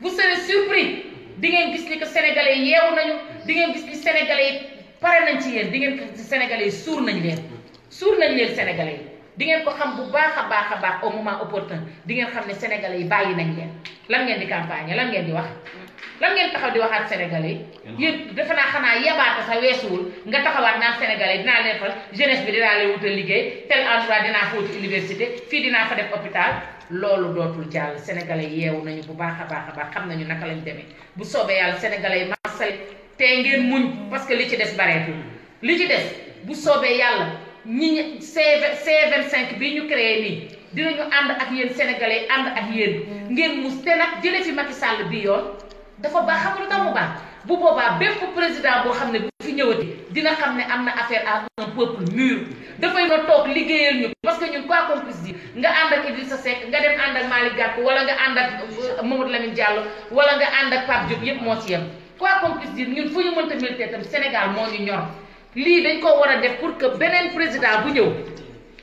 vous serez surpris di ngeen gis ni que sénégalais yi yeewu nañu di ngeen gis ni sénégalais yi pare nañ ci yéen di ngeen gis ni sénégalais yi suur nañ leen sénégalais yi di ngeen ko xam bu baax a baax au moment opportun di ngeen xam ne sénégalais yi bàyyi nañ leen lan ngeen di campagne lan ngeen di wax lan ngeen taxaw di waxaat sénégalais yi yéen defe naa xanaa yabaate sa weesuwul nga taxawaat naan sénégalais yi dinaa leen fal jeunesse bi dinaa leen wutal liggéey tel endroit dinaa fa wuti université fii dinaa fa def hôpital loolu dootul jàll sénégalais yi yeewu nañu bu baax a baax xam nañu naka lañ demee bu soobee yàlla sénégalais yi masal te ngeen muñ parce que li ci des bareetul li ci des bu soobee yàlla ñi C25 bii ñu créé nii dinañu ànd ak yéen sénégalais ànd ak yéen ngeen mus te nag jële fi Macky Sall bii yoon dafa baax xam nga lu tax mu baax bu boobaa bépp président boo xam ne bu fi ñëwati dina xam ne am na affaire à un peuple mûr dafay na toog liggéeyal ñu parce que ñun quoi qu'on puisse dire nga ànd ak Idrissa Seck nga dem ànd ak Malick Gakou wala nga ànd ak Mamadou Lamine Diallo wala nga ànd ak Pape Diop yépp moo ci yem quoi qu'on puisse dire ñun fu ñu mënta militaire tam Sénégal moo ñu ñor lii dañ ko war a def pour que beneen président bu ñëw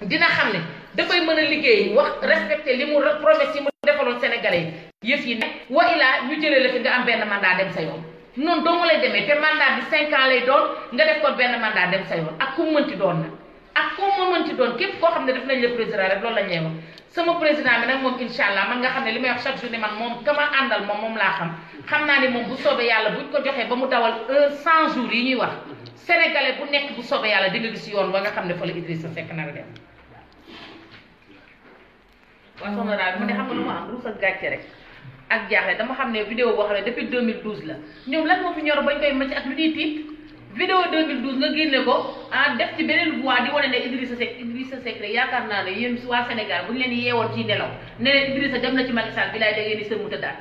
dina xam ne dafay mën a liggéey wax respecter li mu promesse yi mu defaloon sénégalais yi yëf yi ne wa ilaa ñu jëlee la fi nga am benn mandat dem sa yoon noonu doo nga lay demee te mandat bi 5 ans lay doon nga def ko benn mandat dem sa yoon ak ku mënti doon nag ak ku mënti doon képp koo xam ne def nañ la président rek loolu la ñuy wax sama président bi nag moom incha allah man nga xam ne li may wax chaque jour ni man moom ka ma àndal moom laa xam naa ni moom bu soobee yàlla buñ ko joxee ba mu dawal 100 jours yi ñuy wax sénégalais bu nekk bu soobee yàlla di nga gis yoon ba nga xam ne fa la Idrissa Seck nar a dem waaw soxna daal mu ne xam nga lu ma am ruus ak gàcce rek ak jaaxle dama xam ne vidéo boo xam ne depuis 2012 la ñoom lan moo fi ñoro bañ koy macc ak lu ñuy tiit vidéo 2012 nga génne ko def ci beneen voix di wane ne Idrissa Seck rek yaakaar naa ne yéen waa Sénégal bu ñu leen yeewoon ci nelaw ne leen Idrissa dem na ci Macky Sall bi laay da ngeen di sëmmu tëddaat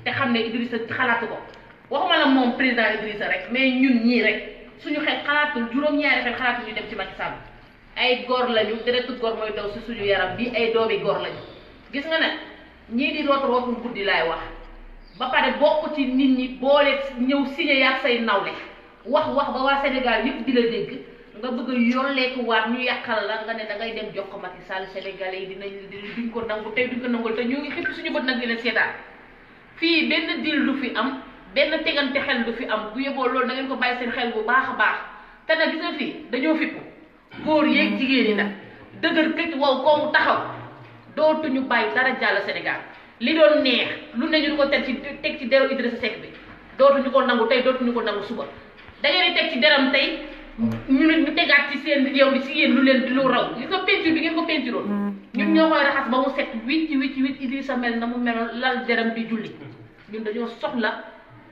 te xam ne Idrissa xalaatu ko waxuma la moom président Idrissa rek mais ñun ñii rek suñu xel xalaatul juróom-ñaari xel xalaatul ñu dem ci Macky Sall ay góor lañu deretu góor mooy daw si suñu yaram bi ay doomi góor lañu gis nga nag ñii di rootul guddi laay wax ba pare bokk ci nit ñi boole ñëw signé yaag say nawle wax ba waa Sénégal yëpp di la dégg nga bëgg a yolleeku waat ñu yàqal la nga ne da ngay dem jox ko Macky Sall Sénégalais yi duñ ko nangu tey duñ ko nangul te ñu ngi xëpp suñu bët nag di leen seetaan fii benn dil du fi am benn tegante xel du fi am bu yeboo loolu da ngeen ko bàyyi seen xel bu baax a baax te nag gis nga fii dañoo fippu góor yeeg jigéen ñi nag dëgër këcc wow koomu taxaw dootuñu bàyyi dara jàll Sénégal li doon neex lu ne ñu ko teg ci deru Idrissa Seck bi dootuñu ko nangu tey dootuñu ko nangu suba da ngeen di teg ci deram tey ñu tegaat ci seen yow bi si yéen lu leen di lu raw gis nga peinture bi ngeen ko peinturoon ñun ñoo koy raxas ba mu set wicc Idrissa mel na mu meloon lal deram di julli ñun dañoo soxla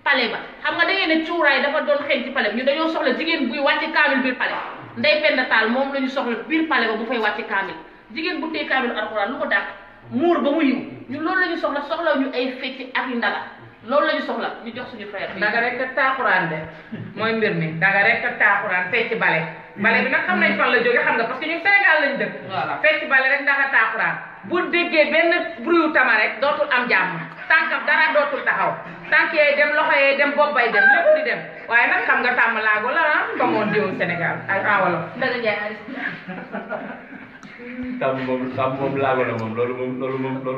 pale ba xam nga da ngeen ne cuuraay dafa doon xeeñ ci pale bi ñun dañoo soxla jigéen buy wàcce kaamil biir pale Ndeye Penda Tall moom la ñu soxla biir pale ba bu fay wàcce kaamil jigéen bu tee kaamil alxuraan lu ko dàq muur ba mu yiw ñun loolu la ñu soxla ñu ay fecc ak yu ndaga loolu la ñu soxla ñu jox suñu frère bi daga rek taaxuraan de mooy mbir mi daga rek taaxuraan fecc bale bi nag xam nañ fan la jóge xam nga parce que ñun Sénégal lañ dëkk fecc bale rek ndaga taaxuraan bu déggee benn bruit tama rek dootul am jàmm tànkam dara dootul taxaw tànk yee dem loxo yee dem bopp bay dem lépp di dem waaye nag xam nga tàmm laago la ba moo diwoon Sénégal ak awalo ndaga njaay tàmm moom laago la moom loolu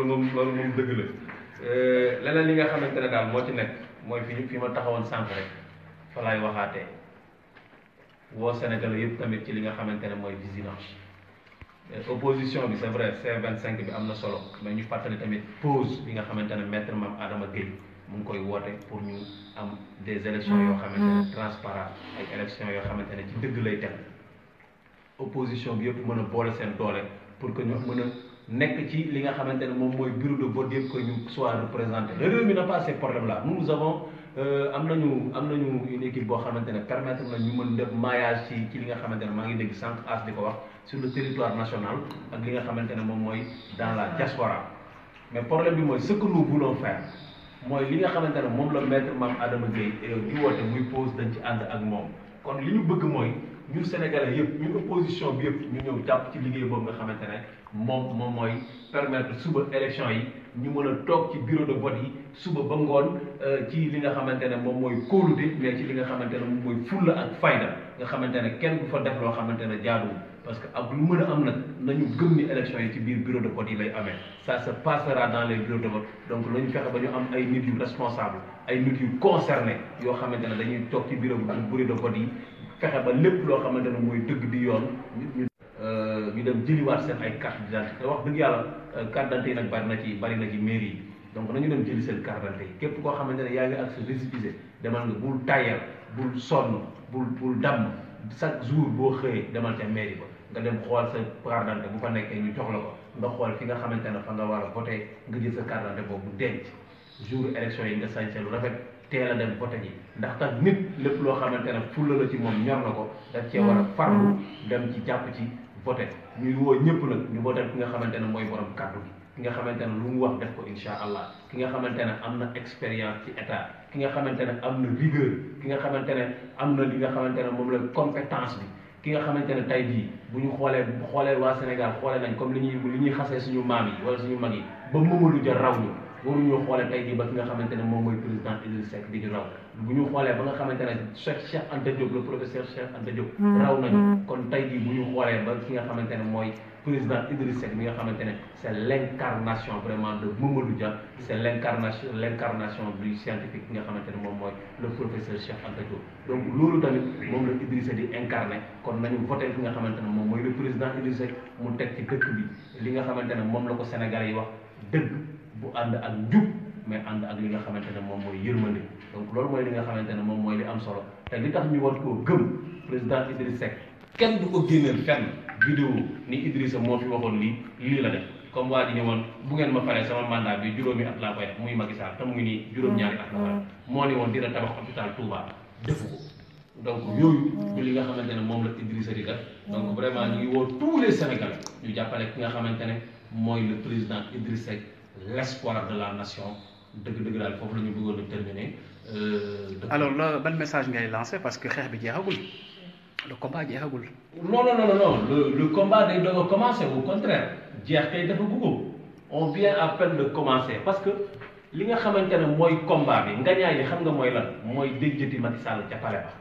moom dëgg la leneen li nga xamante ne daal moo ci nekk mooy fi ma taxawoon sànq rek fa laay waxaatee woo Sénégalais yëpp tamit ci li nga xamante ne mooy vigilance. Opposition bi c'est vrai C25 bi am na solo mais ñu fàttali tamit pause bi nga xamante ne maître Mame Adama Gueye mu ngi koy woote pour ñu am des élections yoo xamante ne transparent ay élections yoo xamante ne ci dëgg lay teg opposition bi yëpp mën a boole seen doole pour que ñu mën a nekk ci li nga xamante ne moom mooy bureau de vote yëpp que ñu soit représenté. Le réew mi n'a pas ces problèmes là nous avons am nañu une équipe boo xamante ne permettre na ñu mën def maillage ci li nga xamante ne maa ngi dégg sànq as di ko wax sur le territoire national ak li nga xamante ne moom mooy dans la diaspora mais problème bi mooy ce que nous voulons faire mooy li nga xamante ne moom la maître Mame Adama Gueye di woote muy pause dañ ci ànd ak moom kon li ñu bëgg mooy ñun Sénégalais yëpp ñun opposition bi yëpp ñu ñëw jàpp ci liggéey boobu nga xamante ne moom mooy permettre suba élection yi ñu mën a toog ci bureau de vote yi suba ba ngoon ci li nga xamante ne moom mooy kóolute mais ci li nga xamante ne moom mooy fulla ak fayda nga xamante ne kenn du fa def loo xamante ne jaaduwul parce que ak lu mën a am nag nañu gëm ni élection yi ci biir bureau de vote yi lay amee ça se passera dans les bureaux de vote donc nañu fexe ba ñu am ay nit yu responsable ay nit yu concerné yoo xamante ne dañuy toog ci bureau de vote yi fexe ba lépp loo xamante ne mooy dëgg di yoon ñu dem jëliwaat seen ay carte d'identité wax dëgg yàlla carte d'identité yi nag bari na ci mairie yi donc nañu dem jëli seen carte d'identité yi képp koo xamante ne yaa ngi ak sa récépissé demal nga bul tayal bul sonn bul damm chaque jour boo xëyee demal ca mairie ba nga dem xool sa carte d'identité bu fa nekkee ñu jox la ko nga xool fi nga xamante ne fa nga war a voté nga jël sa carte d'identité boobu denc jour élection yi nga sañse lu rafet teel a dem voté ji ndax tax nit lépp loo xamante ne fulla la ci moom ñor na ko daf cee war a farlu dem ci jàpp ci voté ñuy woo ñëpp nag ñu voté ki nga xamante ne mooy borom kàddu gi ki nga xamante ne lu mu wax def ko insha allah ki nga xamante ne am na expérience ci état ki nga xamante ne am na rigueur ki nga xamante ne am na li nga xamante ne moom la compétence bi ki nga xamante ne tey jii bu ñu xoolee waa Sénégal xoolee nañ comme li ñuy xasee suñu maam yi wala suñu mag yi ba Mamadou Dia raw ñu waruñoo xoolee tey jii ba ki nga xamante ne moom mooy président Idrissa Seck di ñu raw bu ñu xoolee ba nga xamante ne Cheikh Anta Diop le professeur Cheikh Anta Diop raw nañu kon tey jii bu ñu xoolee ba ki nga xamante ne mooy président Idrissa Seck bi nga xamante ne c' est l' incarnation vraiment de Mamadou Dia c' est l' incarnation du scientifique bi nga xamante ne moom mooy le professeur Cheikh Anta Diop donc loolu tamit moom la Idrissa di incarné kon nañu voté ki nga xamante ne moom mooy le président Idrissa Seck mu teg ci dëkk bi li nga xamante ne moom la ko Sénégalais yi wax dëgg bu ànd ak njub mais ànd ak li nga xamante ne moom mooy yërmande donc loolu mooy li nga xamante ne moom mooy li am solo te li tax ñu war koo gëm président Idrissa Seck kenn du ko génneel fenn vidéo ni Idrissa moo fi waxoon lii la def comme waa ji ñëwoon bu ngeen ma faree sama mandat bi juróomi at laa koy def muy Macky Sall te mu ngi nii juróom-ñaari at la war moo ni woon dina tabax hôpital Touba defu ko donc yooyu ñu li nga xamante ne moom la Idrissa di def donc vraiment ñu ngi woo tous les Sénégalais ñu jàppale ki nga xamante ne mooy le président Idrissa Seck l'espoir de la nation dëgg-dëgg daal foofu la ñu bëggoon a terminer. alors la ban message ngay lancé parce que xeex bi jeexagul le combat jeexagul. non le combat day doog a commencé au contraire jeex kay dafa bëgg on vient à peine de commencer parce que li nga xamante ne mooy combat bi ngañaay li xam nga mooy lan mooy déjjati Macky Sall ca palais ba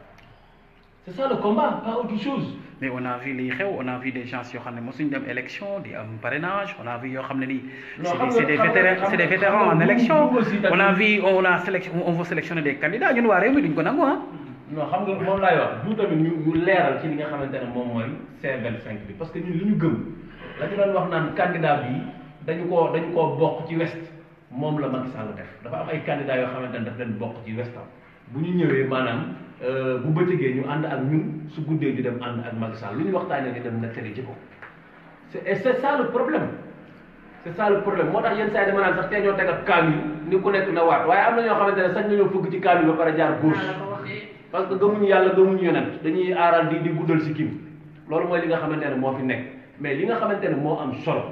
c'est ça le combat pas autre chose. mais on a vu liy xew on a vu des gens yoo xam ne mosuñ dem élection di am parrainage on a vu yoo xam ne nii. c'est des vétérans en élection on a vu on va sélectionner des candidats ñun waa réew mi duñ ko nangu ah. non xam nga moom laay wax du tamit ñu leeral ci li nga xamante ne moom mooy C25 bi parce que ñun li ñu gëm la ñu doon wax naan candidat bi dañu koo bokk ci west moom la Macky Sall def dafa am ay candidats yoo xamante ne daf leen bokk ci westam bu ñu ñëwee maanaam bu bëccëgee ñu ànd ak ñun su guddee ñu dem ànd ak Macky Sall lu ñu waxtaanee ñu dem nettali ci ko c'est ça le problème c'est ça le problème moo tax yenn saa yi dama naan sax tey ñoo teg ab kaamil ni ku nekk na waat waaye am na ñoo xamante ne sax nañoo fëgg ci kaamil ba pare jaar gauche parce que gëmuñu yàlla gëmuñu yonent dañuy aaral di guddal si kim loolu mooy li nga xamante ne moo fi nekk mais li nga xamante ne moo am solo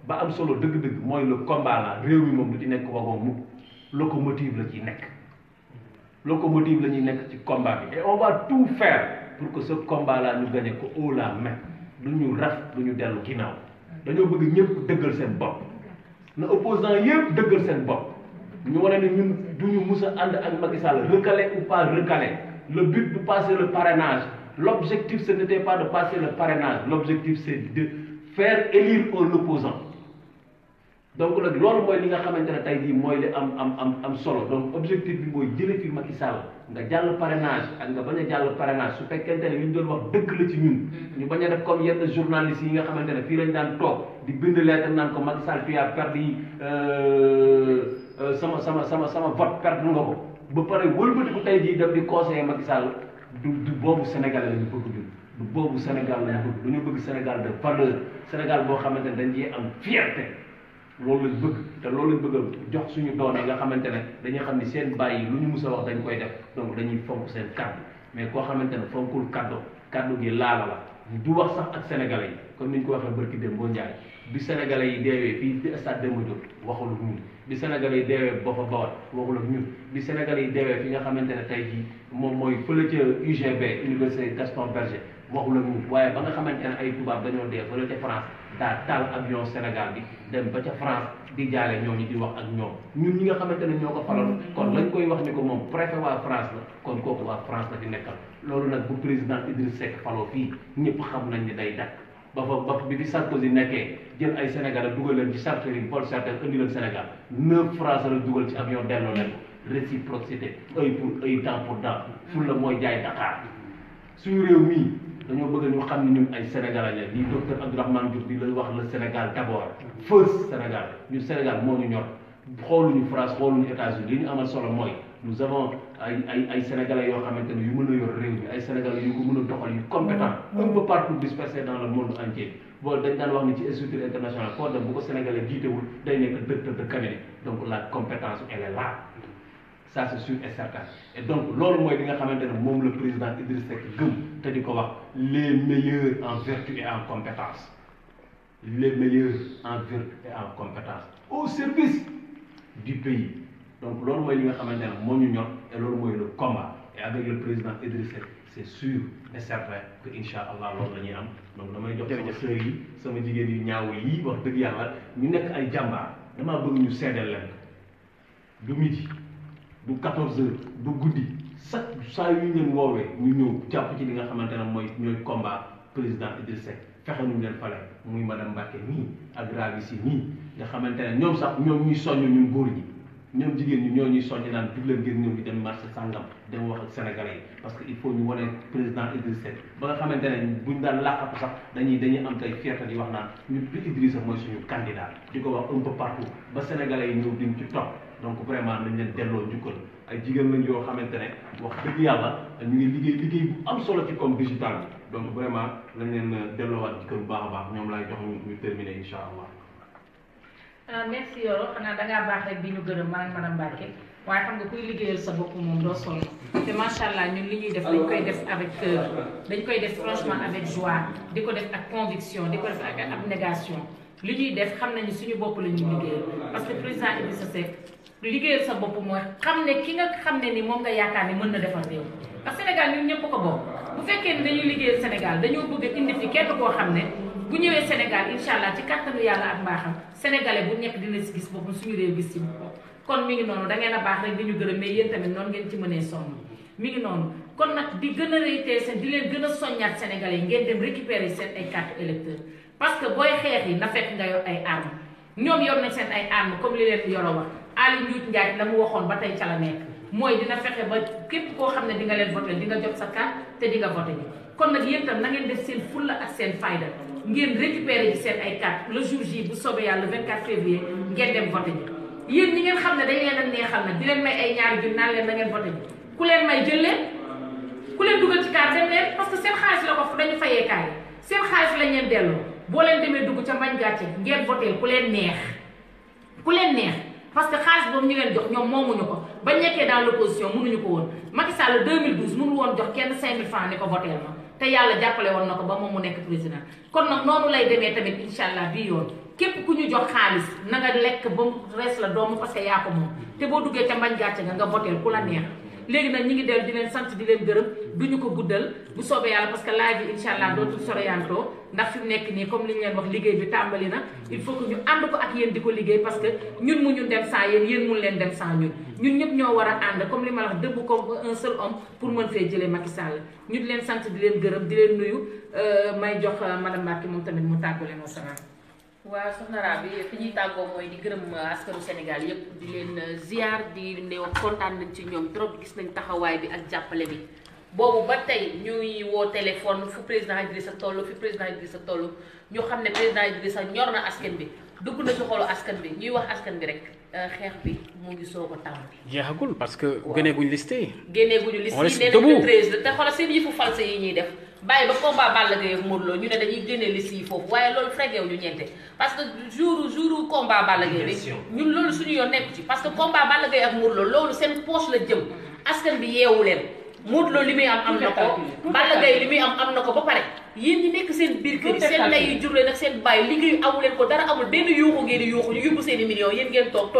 ba am solo dëgg-dëgg mooy le combat la réew mi moom du ci nekk wagon mukk locomotive la ciy nekk locomotive la ñuy nekk ci combat bi et on va tout faire pour que ce combat là ñu gagné ko haut la main du ñu raf du ñu dellu ginnaaw dañoo bëgg ñëpp dëggal seen bopp na opposant yëpp dëggal seen bopp ñu wane ne ñun du ñu mus a ànd ak Macky Sall recalé ou pas recalé le but de passer le parrainage l'objectif ce n'était pas de passer le parrainage l'objectif c'est de faire élire un opposant donc nag loolu mooy li nga xamante ne tey jii mooy li am solo donc objectif bi mooy jële fi Macky Sall nga jàll parrainage ak nga bañ a jàll parrainage su fekkente ne li ñu doon wax dëgg la ci ñun ñu bañ a def comme yenn journalistes yi nga xamante ne fii lañ daan toog di bind lettre naan ko Macky Sall tu as perdu sama vote perdre nga ko ba pare wëlbati ko tey jii dem di conseiller Macky Sall du boobu Sénégal la ñu bëgg ñun du boobu Sénégal la ñu bëgg dañu bëgg Sénégal de valeur Sénégal boo xamante ne dañ ciy am fierté loolu lañ bëgg te loolu lañ bëgg a jox suñu doom yi nga xamante ne dañuy xam ni seen bàyyi lu ñu mus a wax dañ koy def donc dañuy fonk seen kaddu mais koo xamante ne fonkul kaddu gi laala la du wax sax ak sénégalais yi comme ni ñu ko waxee barki Demba Ndiaye bi sénégalais yi deewee fii ci stade Demba Diop waxul ak ñun bi sénégalais yi deewee Boffa Bawal waxul ak ñun bi sénégalais yi deewee fi nga xamante ne tey jii moom mooy fële ca UGB université Gaston Berger waxul ak ñun waaye ba nga xamante ne ay tubaab dañoo dee fële ca France daa taal avion Sénégal bi dem ba ca France di jaale ñooñu di wax ak ñoom ñun ñi nga xamante ne ñoo ko faloon kon lañ koy wax ni ko moom préfet waa France la kon kooku waa France la fi nekkal loolu nag bu président Idriss Seck faloo fii ñëpp xam nañ ni day dakk ba bi fi Sarkozy nekkee jël ay Sénégalais dugal leen ci charter vol charter indi leen Sénégal 9 Français la dugal ci avion delloo leen réciprocité œil pour œil dent pour dent ful la mooy jaay Dakar suñu réew mii dañoo bëgg ñu xam ne ñun ay Sénégalais la lii docteur Abdourahmane Diouf di la wax le Sénégal d'abord first Sénégal ñun Sénégal moo ñu ñor xooluñu France xooluñu États-Unis li ñu amal solo mooy nous avons ay Sénégalais yoo xamante ne yu mën a yor réew mi ay Sénégalais yu ko mën a doxal yu compétent un peu partout dispersé dans le monde entier boo dañ daan wax ni ci structure internationale foo dem bu ko Sénégalais jiitewul day nekk directeur de cabinet donc la compétence elle est là ça c'est sûr et certain et donc loolu mooy li nga xamante ne moom le président Idriss Seck gëm te di ko wax les meilleurs en vertu et en compétence les meilleurs en vertu et en compétence au service du pays donc loolu mooy li nga xamante ne moo ñu ñor et loolu mooy le combat et avec le président Idriss Seck c'est sûr et certain que incha allah loolu la ñuy am donc damay jox sama sœur yi sama jigéen yu ñaaw yi wax dëgg yàlla ñu nekk ay jàmbaar damaa bëgg ñu seedeel leen du midi du 14 heures du guddi chaque saa yu ñu leen woowee ñu ñëw jàpp ci li nga xamante ne mooy ñooy combat président Idriss Seck fexe nu ñu leen fale muy madame Mbacké nii ak Ravi Sy nii nga xamante ne ñoom sax ñoom ñuy soññ ñun góor ñi ñoom jigéen ñi ñoo ñuy soññ naan dug leen ngir ñëw di dem marché sàngam dem wax ak sénégalais yi parce que il faut ñu wane président Idriss Seck ba nga xamante ne buñ daan làqatu sax dañuy am tey fierté di wax naan ñu Idrissa mooy suñu candidat di ko wax un peu partout ba sénégalais yi ñëw diñ ci topp donc vraiment nañ leen delloo njukkal ay jigéen lañ yoo xamante ne wax dëgg yàlla ñu ngi liggéey bu am solo ci comme digital bi donc vraiment lañ leen delloowaat njukkal bu baax a baax ñoom laay jox ñu terminer incha allah. merci Yoro xanaa dangaa baax rek di ñu gërëm man ak madame Mbacké waaye xam nga kuy liggéeyal sa bopp moom doo sonn te macha allah ñun li ñuy def dañ koy def avec cœur dañ koy def franchement avec joie di ko def ak conviction di ko def ak abnégation li ñuy def xam nañu suñu bopp la ñuy liggéeyal parce que président Idrissa Seck liggéeyal sa bopp mooy xam ne ki nga xam ne ni moom nga yaakaar ni mën na defar réew ndax Sénégal ñun ñëpp ko bokk bu fekkee ne dañuy liggéeyal Sénégal dañoo bëgg indi fi kenn koo xam ne bu ñëwee Sénégal incha allah ci kattanu yàlla ak mbaaxam sénégalais bu nekk dina si gis boppam suñu réew gis ci boppam kon mi ngi noonu da ngeen a baax rek di ñu gërëm mais yéen tamit noonu ngeen ci mënee sonn mi ngi noonu kon nag di gën a réitéré seen di leen gën a soññaat sénégalais yi ngeen dem récupérer seen ay carte électeur parce que booy xeex yi na fekk nga yor ay armes ñoom yor nañ seen ay armes comme li leen Yoro wax Aly Ngouille Ndiaye la mu waxoon ba tey ca la nekk mooy dina fexe ba képp koo xam ne di nga leen voté di nga jot sa carte te di nga voté ji kon nag yéen tam na ngeen def seen fulla ak seen fayda ngeen récupérer ci seen ay carte le jour J bu soobee yàlla 24 février ngeen dem voté ji yéen ñi ngeen xam ne dañ leen a neexal nag di leen may ay ñaari junni naan leen na ngeen voté ji ku leen may jël leen ku leen dugal ci carte dem leen parce que seen xaalis la ko dañu fayee kaay seen xaalis lañ leen delloo boo leen demee dugg ca mbañ gàcce ngeen voté ku leen neex parce que xaalis boobu ñu leen jox ñoom moomuñu ko ba nekkee dans l'opposition mënuñu ko woon Macky Sall 2012 mënu woon jox kenn 5000 francs ni ko voté ma te yàlla jàppale woon na ko ba moom mu nekk président kon nag noonu lay demee tamit incha allah bii yoon képp ku ñu jox xaalis na nga lekk ba mu rees la doomu parce que yaa ko moom te boo duggee ca mbañ gàcce nga voté ku la neex léegi nag ñi ngi dellu di leen sant di leen gërëm duñu ko guddal bu soobee yàlla parce que live bi incha allah dootul soroyantoo ndax fi mu nekk nii comme li ñu leen wax liggéey bi tàmbali na il faut que ñu ànd ko ak yéen di ko liggéey parce que ñun mu ñun dem sans yéen mun leen dem sans ñun ñëpp ñoo war a ànd comme li ma la wax dëbb comme un seul homme pour mën fee jëlee Macky Sall ñu di leen sant di leen gërëm di leen nuyu may jox madame Mbacké moom tamit mu tàggu leen wasalaam waaw soxna Rabi fi ñuy tàggoo mooy di gërëm askanu Sénégal yëpp di leen ziar di ne wax kontaan nañ ci ñoom trop gis nañ taxawaay bi ak jàppale bi boobu ba tey ñuy woo téléphone fu président Idrissa toll fi président Idrissa toll ñu xam ne président Idrissa ñor na askan bi dugg na ci xolu askan bi ñuy wax askan bi rek xeex bi mu ngi soog a tàmbali. jeexagul parce que génneeguñu liste yi. génneeguñu liste yi nee nañu le 13 la te xoolal seen yëfu false yi ñuy def bàyyi ba combat Balla Gaye ak Modou Lo ñu ne dañuy génne liste yi foofu waaye loolu frégew ñu ñeente parce que jour combat Balla Gaye bi ñun loolu suñu yoon nekku ci parce que combat Balla Gaye ak Modou Lo loolu seen poche la jëm askan bi yeewu leen Modou Lo li muy am na ko Balla Gaye li muy am na ko ba pare yéen ñi nekk seen biir kër yi seen lay yu jur leen ak seen bàyyi liggéeyu amu leen ko dara amul benn yuuxu ngeen di yuuxu ñu yóbbu seen i millions yéen ngeen toog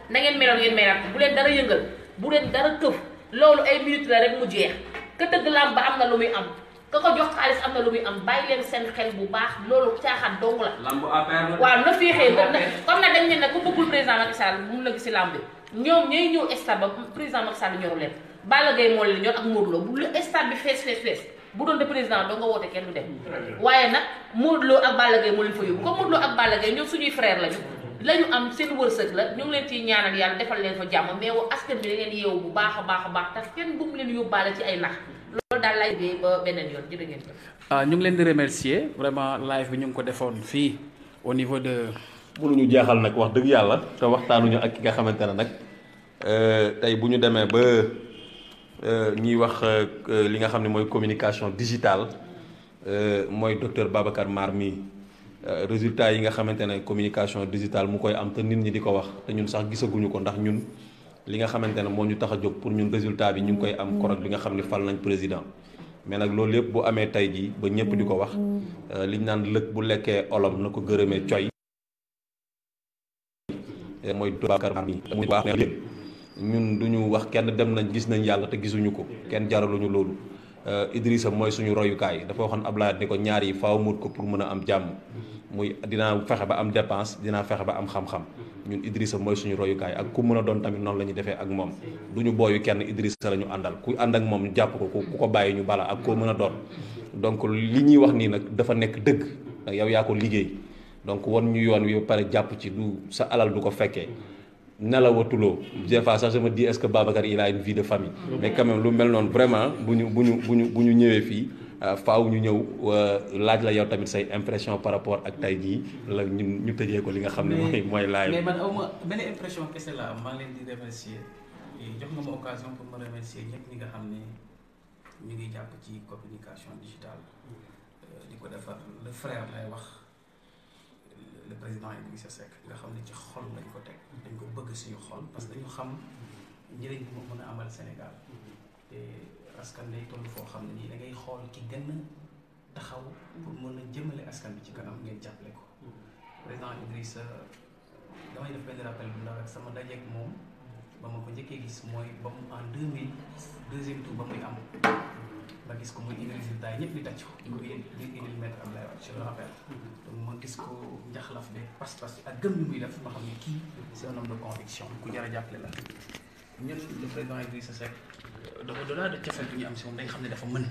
na ngeen meloon ngeen melaat bu leen dara yëngal bu leen dara këf loolu ay minutes la rek mu jeex ka tëgg làmb ba am na lu muy am ka ko jox xaalis am na lu muy am bàyyi leen seen xel bu baax loolu caaxaan dong la waaw na féexee comme na dañ ne nag ku bëggul président Macky Sall mun la gis si làmb bi ñoom ñooy ñëw stade ba président Macky Sall ñoru leen Balla Gaye moo leen ñor ak Modou Lo bu stade bi fees bu doon de président doo nga woote kenn du dem waaye nag Modou Lo ak Balla Gaye moo leen fa yóbbu comme Modou Lo ak Balla Gaye ñoom suñuy frère lañu am seen wërsëg la ñu ngi leen ciy ñaanal yàlla defal leen fa jàmm mais askan bi da ngeen yeewu bu baax a baax te kenn bu mu leen yóbbaale ci ay nax loolu daal lay liggéey ba beneen yoon jërë ngeen jëf. ñu ngi leen di remercier vraiment live bi ñu ngi ko defoon fii au niveau de. mënuñu jeexal nag wax dëgg yàlla te waxtaanuñu ak ki nga xamante ne nag tey bu ñu demee ba ñuy wax li nga xam ne mooy communication digitale mooy docteur Babacar Mar mi résultat yi nga xamante ne communication digitale mu koy am te nit ñi di ko wax te ñun sax gisaguñu ko ndax ñun li nga xamante ne moo ñu tax a jóg pour ñun résultat bi ñu ngi koy am korog bi nga xam ne fal nañ président mais nag loolu yëpp bu amee tey jii ba ñëpp di ko wax liñ naan lëg bu lekkee olom na ko gërëmee coy mooy Babacar Mar mi muy baax ñun duñu wax kenn dem nañ gis nañ yàlla te gisuñu ko kenn jaraluñu loolu Idrissa mooy suñu royukaay dafa waxoon Abdoulaye ni ko ñaar yi faaw mut ko pour mën a am jàmm muy dinaa fexe ba am dépense dinaa fexe ba am xam-xam ñun Idrissa mooy suñu royukaay ak ku mën a doon tamit noonu la ñuy defee ak moom duñu booyu kenn Idrissa la ñu àndal ku ànd ak moom jàpp ko ku ko bàyyi ñu bala ak koo mën a doon donc li ñuy wax nii nag dafa nekk dëgg yow yaa ko liggéey donc won ñu yoon wi ba pare jàpp ci du sa alal du ko fekkee nelawatuloo des fois sax je me dis est-ce que Babacar il a une vie de famille mais quand même lu mel noonu vraiment bu ñu ñëwee fii faaw ñu ñëw laaj la yow tamit say impression par rapport ak tey jii la ñu tëjee ko li nga xam ne mooy laaj mais man awma benn impression kese la maa ngi leen di remercier jox nga ma occasion pour ma remercier ñëpp ñi nga xam ne ñu ngi jàpp ci communication digitale di ko defar le frère lay wax le président Idrissa Seck nga xam ne ci xol lañ ko teg dañ ko bëgg suñu xol parce que dañu xam njëriñ bi mu mën a amal Sénégal te askan day toll foo xam ne nii da ngay xool ki gën a taxaw pour mën a jëmale askan bi ci kanam ngeen jàppale ko président Idrissa damay def benn rappel bu ndaw rek sama dajeeg moom ba ma ko njëkkee gis mooy ba mu en 2000 deuxième tour ba muy am ma gis ko muy indi résultat yi ñëpp di tàcc ko di ko indil maître Abdoulaye Wade je le rappelle donc ma gis ko njaxlaf de pas-pas ak gëm li muy def ma xam ne kii c'est un homme de conviction ku jar a jàppale la ñun le président Idrissa Seck dafa doolaa de cofeel bi ñu am si moom dañ xam ne dafa mën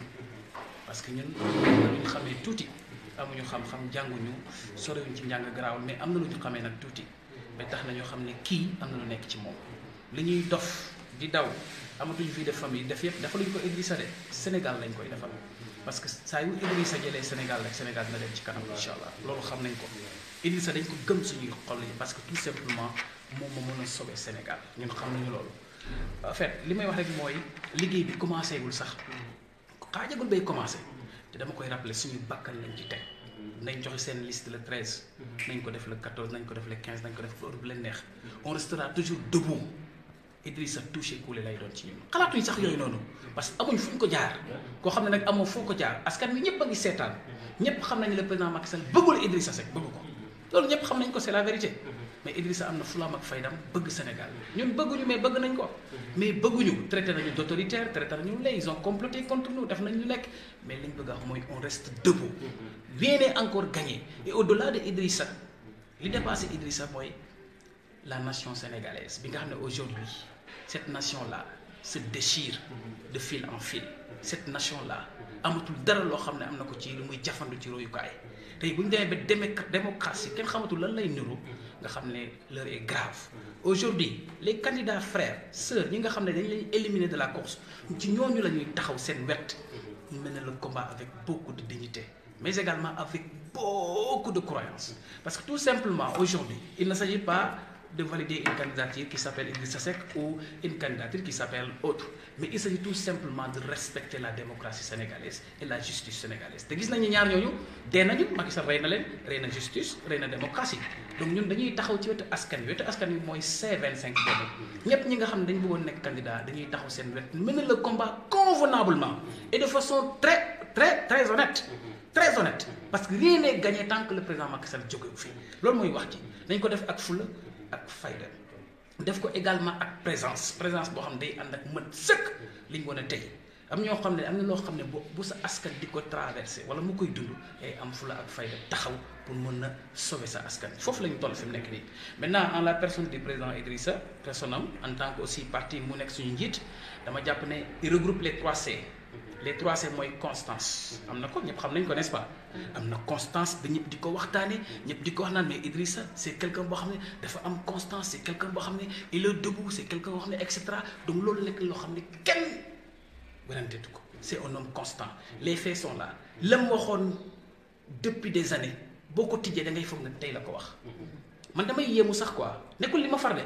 parce que ñun lu ñu xamee tuuti amuñu xam-xam jànguñu sorewuñ ci njàng garaawul mais am na lu ñu xamee nag tuuti ba tax na ñoo xam ne kii am na lu nekk ci moom li ñuy dof di daw amatuñu vie de famille def yëpp dafa luñ ko Idrissa de Sénégal lañ koy defal parce que saa yu Idrissa jëlee Sénégal rek Sénégal na dem ci kanam incha allah loolu xam nañ ko Idrissa dañ ko gëm suñuy xol yi parce que tout simplement moom moo mën a sauver Sénégal ñun xam nañu loolu en fait li may wax rek mooy liggéey bi commencé wul sax xaajagul bay commencé te dama koy rappeler suñu bakkan lañ ci teg nañ joxe seen liste le 13 nañ ko def le 14 nañ ko def le 15 nañ ko def heure bu leen neex on restera toujours debout Idrissa touché coulé lay doon ci ñun xalaatuñ sax yooyu noonu parce que amuñ fu ñu ko jaar koo xam ne nag amoo foo ko jaar askan wi ñëpp a ngi seetaan ñëpp xam nañ le président Macky Sall bëggul Idrissa Seck bëgg ko loolu ñëpp xam nañ ko c'est la vérité mais Idrissa am na fulaam ak faydam bëgg Sénégal ñun bëgguñu mais bëgg nañ ko mais bëgguñu traité nañu d'autoritaire traité nañu lay ils ont comploté contre nous def nañ lu nekk mais liñ bëgg a wax mooy on reste debout rien n'est encore gagné et au-delà de Idrissa li dépassé Idrissa mooy la nation sénégalaise bi nga xam ne aujourd'hui cette nation-là se déchire de fil en fil cette nation-là amatul dara loo xam ne am na ko ci lu muy jafandu ci royukaay tey bu ñu demee ba démocratie kenn xamatul lan lay niru nga xam ne l'heure est grave. Aujourd'hui les candidats frères sœurs ñi nga xam ne dañ leen éliminer de la course ci ñooñu la ñuy taxaw seen wet ñu mener le combat avec beaucoup de dignité mais également avec beaucoup de croyance parce que tout simplement aujourd'hui il ne s'agit pas de valider une candidature qui s'appelle Idrissa Seck ou une candidature qui s'appelle autre mais il s'agit tout simplement de respecter la démocratie sénégalaise et la justice sénégalaise te gis nañu ñaar ñooñu dee nañu Macky Sall rey na leen rey na justice rey na démocratie donc ñun dañuy taxaw ci wetu askan wi mooy C25 boobu ñëpp ñi nga xam ne dañu bëggoon nekk candidat dañuy taxaw seen wet mener le combat convenablement et de façon très honnête parce que rien n'est gagné tant que le président Macky Sall jóge fi loolu mooy wax ci dañ ko def ak fulla ak fayda def ko également ak présence boo xam ne day ànd ak mën sëkk li ñu wane tey am ñoo xam ne am na loo xam ne bu sa askan di ko traversé wala mu koy dund ay am fulla ak fayda taxaw pour mën na sauver sa askan foofu la ñu toll fi mu nekk nii. maintenant en la personne du président Idrissa personne en tant que aussi parti mu nekk suñu njiit dama jàpp ne il regroupe les 3C. Les 3C mooy constance am na ko ñëpp xam nañ ko n'est-ce pas am na constance ba ñëpp di ko waxtaane ñëpp di ko wax naan mais Idrissa c'est quelqu'un boo xam ne dafa am constance c'est quelqu'un boo xam ne il est debout c'est quelqu'un boo xam ne et cetera donc loolu nekk loo xam ne kenn werantetu ko c'est un homme constant les faits sont là la mu waxoon depuis des années boo ko tijjee da ngay foog ne tey la ko wax man damay yéemu sax quoi nekkul li ma farde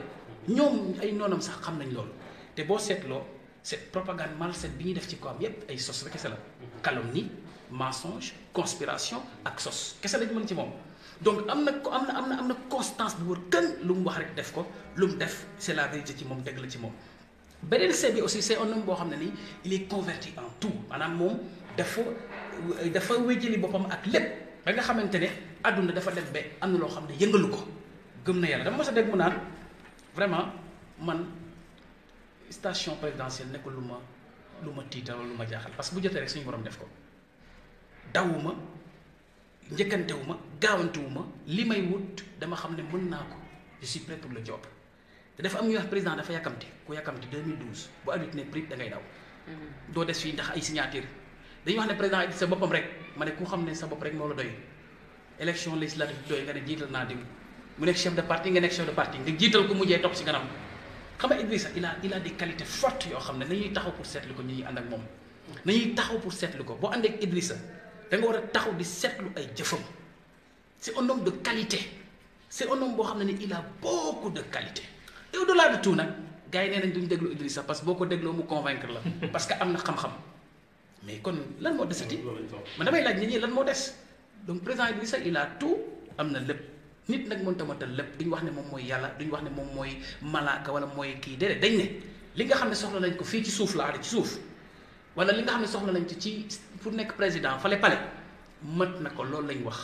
ñoom ay noonam sax xam nañ loolu te boo seetloo cette propagande malsaine bi ñuy def ci kawam yépp ay sos rek kese la calomnie mensonge conspiration ak sos kese lañ mën ci moom donc am na constance bu wër kën lu mu wax rek def ko lu mu def c'est la vérité ci moom dëgg la ci moom beneen C bi aussi c'est un homme boo xam ne nii il est converti en tout maanaam moom dafa wéjjali boppam ak lépp ba nga xamante ne àdduna dafa def ba am na loo xam ne yëngalu ko gëm na yàlla dama mos a dégg mu naan vraiment man station présidentielle nekkul lu ma tiital wala lu ma jaaxal parce que bu jotee rek suñu borom def ko dawuma njëkkantewuma gaawantewuma li may wut dama xam ne mën naa ko je suis prêt pour le job te dafa am ñuy wax président dafa yàkkamti ku yàkkamti 2012 bu arbitre ne prix da ngay daw doo des fii ndax ay signature dañuy wax ne président it sa boppam rek ma ne ku xam ne sa bopp rek moo la doy élection législative doy nga ne jiital naa diw mu nekk chef de parti nga nekk chef de parti nga jiital ko mujjee topp si kanam xam nga Idrissa il a des qualités fortes yoo xam ne nañuy taxaw pour seetlu ko ñuy ànd ak moom nañuy taxaw pour seetlu ko boo ànd ak Idrissa da nga war a taxaw di seetlu ay jëfam c'est un homme de qualité c'est un homme boo xam ne ni il a beaucoup de qualité et au-delà de tout nag gars yi nee nañ duñ déglu Idrissa parce que boo ko dégloo mu convaincre la parce que am na xam-xam mais kon lan moo desati man damay laaj nit ñi lan moo des donc président Idrissa il a tout am na lépp nit nag mënta matal lépp duñ wax ne moom mooy yàlla duñ wax ne moom mooy malaaka wala mooy kii déedéet dañ ne li nga xam ne soxla nañ ko fii ci suuf laa ci suuf wala li nga xam ne soxla nañ ci pour nekk président fale pale mat na ko loolu lañ wax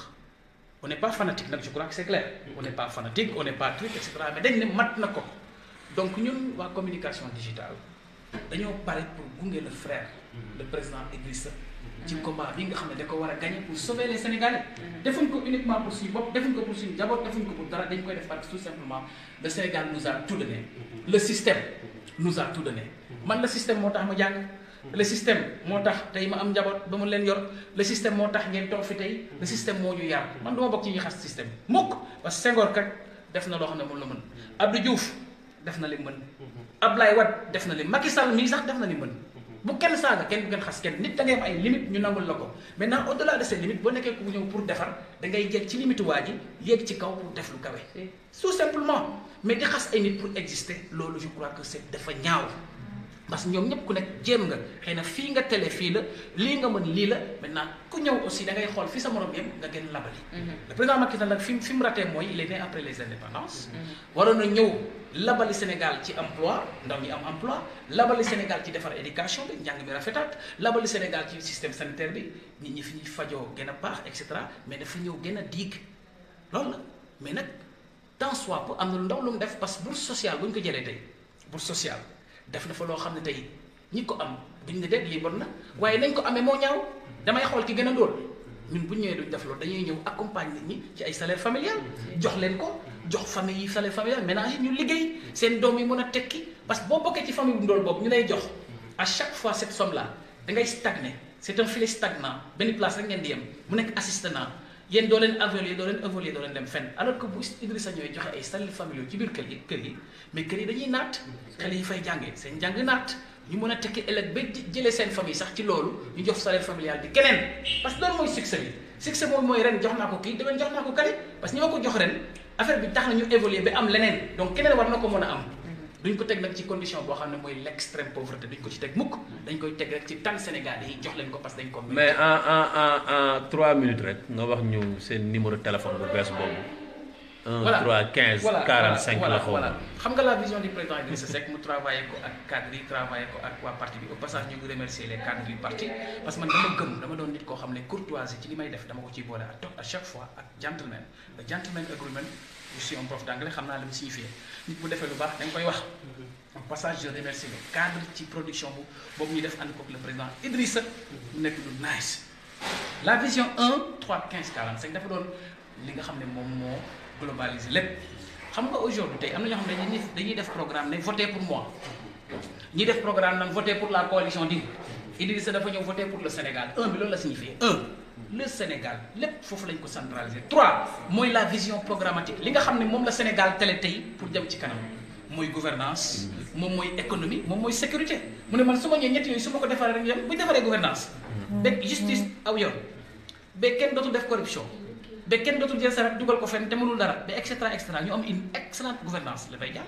on n'est pas fanatique nag je crois que c'est clair on n'est pas fanatique on n'est pas truc et cetera mais dañ ne mat na ko donc ñun waa communication digitale dañoo pare pour gunge le frère le président Idrissa ci combat bi nga xam ne da ko war a gagner pour sauver les Sénégalais defuñ ko uniquement pour suñu bopp defuñ ko pour suñu njaboot defuñ ko pour dara dañ koy def parce que tout simplement le Sénégal nous a tout donné le système nous a tout donné man le système moo tax ma jàng le système moo tax tey ma am njaboot ba mu leen yor le système moo tax ngeen toog fi tey le système moo ñu yar man duma bokk ci ñuy xas système mukk parce que Senghor kat def na loo xam ne moom la mën Abdou Diouf def na li mën Ablaye Wade def na li Macky Sall mii sax def na li mën bu kenn saaga kenn bu kenn xas kenn nit da ngay am ay limites ñu nangul la ko maintenant au-delà de ces limites boo nekkee ku ñëw pour defar da ngay jël ci limite waa ji yéeg ci kaw pour def lu kawe tout simplement mais di xas ay nit pour exister loolu je crois que c'est dafa ñaaw parce que ñoom ñëpp ku nekk jéem nga xëy na fii nga télé fii la lii nga mën lii la maintenant ku ñëw aussi da ngay xool fi sa morom yem nga gën labali le président Macky Sall nag fi mu raté mooy il est né après les indépendances waroon na ñëw labali Sénégal ci emploi ndaw ñi am emploi labali Sénégal ci defar éducation bi njàng mi rafetaat labali Sénégal ci système sanitaire bi nit ñi fi ñuy fajoo gën a baax et cetera mais dafa ñëw gën a diig loolu la mais nag tant soit peu am na lu ndaw lu mu def parce que bourse sociale bu ñu ko jëlee tey bourse sociale def na fa loo xam ne tey ñi ko am duñ ne déet lii bon na waaye nañ ko amee moo ñaaw damay xool ki gën a ndóol ñun bu ñu ñëwee duñ def loolu dañuy ñëw accompagne nit ñi ci ay salaire familial jox leen ko jox famille yi salaire familial ménage ñu liggéey seen doom yi mën a tekki parce que boo bokkee ci famille bu ndóol boobu ñu lay jox à chaque fois cette somme là da ngay stagner c'est un filet stagnant benn place rek ngeen di yem mu nekk assistant yéen doo leen évoluer dem fenn alors que bu Idrissa ñooy joxe ay salaires familiaux ci biir kër yi mais kër yi dañuy naat xale yi fay jàngee seen jàng naat ñu mën a tekki ëllëg ba jëlee seen famille sax ci loolu ñu jox salaire familial bi keneen parce que loolu mooy succès bi succès moom mooy ren jox naa ko kii déwén jox naa ko kale parce que ñi ma ko jox ren affaire bi tax na ñu évoluer ba am leneen donc keneen war na ko mën a am duñ ko teg nag ci condition boo xam ne mooy l'extrême pauvreté duñ ko ci teg mukk dañ koy teg rek ci tànn Sénégal yi jox leen ko parce que dañ ko mais en 3 minutes rek nga wax ñu seen numéro téléphone bu bees boobu 1 3 15 45 la xaw voilà xam nga la vision du président Idrissa Seck mu travaillé ko ak cadre yi travaillé ko ak waa parti bi au passage ñu ngi remercier les cadres du parti parce que man dama doon nit koo xam ne courtoisie ci li may def dama ko ciy boole à chaque fois ak gentleman le gentleman agreement. Je suis un prof d'anglais xam naa li mu signifie nit bu defee lu baax da nga koy wax au passage je remercie le cadre ci production boobu ñuy def ànd koog le président Idrissa mu nekk lu nice la vision 1 3 15 45 dafa doon li nga xam ne moom moo globaliser lépp xam nga aujourd'hui tey am na ñoo xam ne dañuy def programme ne voter pour moi ñi def programme nag voter pour la coalition di Idrissa dafa ñëw voter pour le Sénégal 1 bi loolu la signifie 1 le Sénégal lépp foofu lañ ko centraliser 3 mooy la vision programmatique li nga xam ne moom la Sénégal télé tey pour jëm ci kanam mooy gouvernance moom mooy économie moom mooy sécurité mu ne man su ma ñëwee ñett yooyu su ma ko defaree rek yem bu ñu defaree gouvernance ba justice aw yoon ba kenn dootul def corruption ba kenn dootul jël sa rek dugal ko fenn te mënul dara ba et cetera ñu am une excellente gouvernance la fay jàll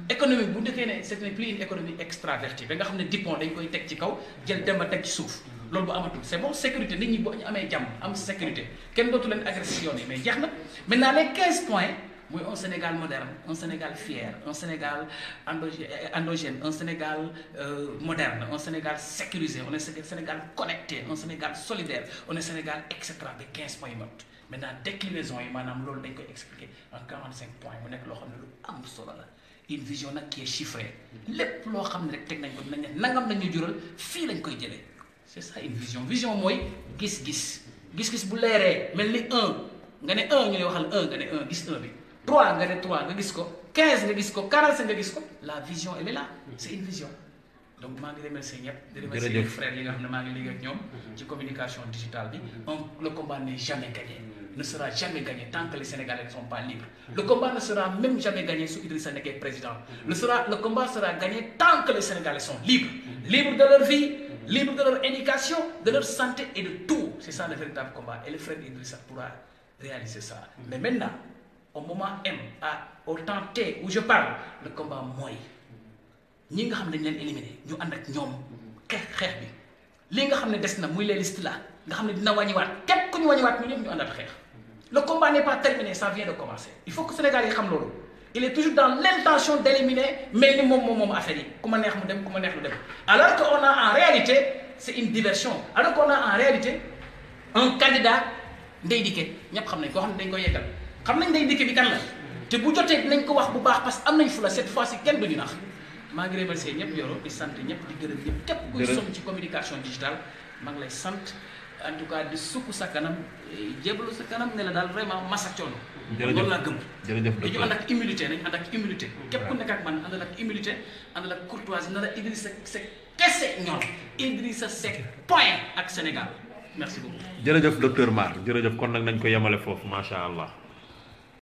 économie bu njëkkee ne c'est plus une économie extravertie ba nga xam ne Dupont dañ koy teg ci kaw jël Demba teg ci suuf loolu bu amatul c'est bon sécurité nit ñi boo ñu amee jàmm am sécurité kenn dootu leen agression yi mais jeex na maintenant les 15 points mooy un Sénégal moderne un Sénégal fier un Sénégal endogène un Sénégal moderne un Sénégal sécurisé on est Sénégal connecté un Sénégal solidaire on est Sénégal et cetera ba 15 points yi mot maintenant déclinaison yi maanaam loolu dañ koy expliquer en 45 points mu nekk loo xam ne lu am solo la une vision nag qui est chiffrée lépp loo xam ne rek teg nañ ko dinañ ne nangam lañ ñu jural fii lañ koy jëlee c'est ça une vision mooy gis-gis bu leeree mel ni 1 nga ne 1 ñu lay waxal 1 nga ne 1 gis 1 bi 3 nga ne 3 nga gis ko 15 nga gis ko 45 nga gis ko la vision elle est là c'est une vision donc maa ngi remercier ñëpp di remercier les frères yi nga xam ne maa ngi liggéey ak ñoom ci communication digitale bi le combat n'est jamais gagné ne sera jamais gagné tant que les Sénégalais ne sont pas libres. Le combat ne sera même jamais gagné sous Idrissa Seck est président. Le combat sera gagné tant que les Sénégalais sont libres. Libres de leur vie, libres de leur éducation, de leur santé et de tout. C'est ça le véritable combat. Et le frère Idrissa pourra réaliser ça. Mais maintenant, au moment M, au temps T où je parle, le combat mooy ñi nga xam ne dañ leen éliminé ñu ànd ak ñoom xeex bi li nga xam ne des na muy les listes là nga xam ne dina wàññiwaat képp ku ñu wàññiwaat ñu ñëpp ñu ànd ak xeex. Le combat n'est pas terminé, ça vient de commencer. Il faut que le Sénégal xam loolu. Il est toujours dans l'intention d'éliminer mais ni moom affaire yi ku ma neex mu dem ku ma neex lu dem. Alors qu'on a en réalité c'est une diversion. Alors qu'on a en réalité un candidat Ndeye Diké ñëpp xam nañ koo xam ne dañ koy yeggal xam nañ Ndeye Diké bi kan la te bu jotee dinañ ko wax bu baax parce que am nañ fu la cette fois-ci kenn duñu nax maa ngi remercier ñëpp Yoro di sant ñëpp di gërëm ñëpp képp kuy sonn ci communication digitale maa ngi lay sant. En tout cas di sukk sa kanam jébbalu sa kanam ne la daal vraiment masa coono. loolu laa gëm. jërëjëf dañu ànd ak humilité nañu ànd ak humilité. képp ku nekk ak man àndal ak humilité àndal ak courtoisie na la Idrissa Seck kese ñoom Idrissa Seck point ak Sénégal merci beaucoup. jërëjëf docteur Mar jërëjëf kon nag nañ ko yemale foofu macha allah.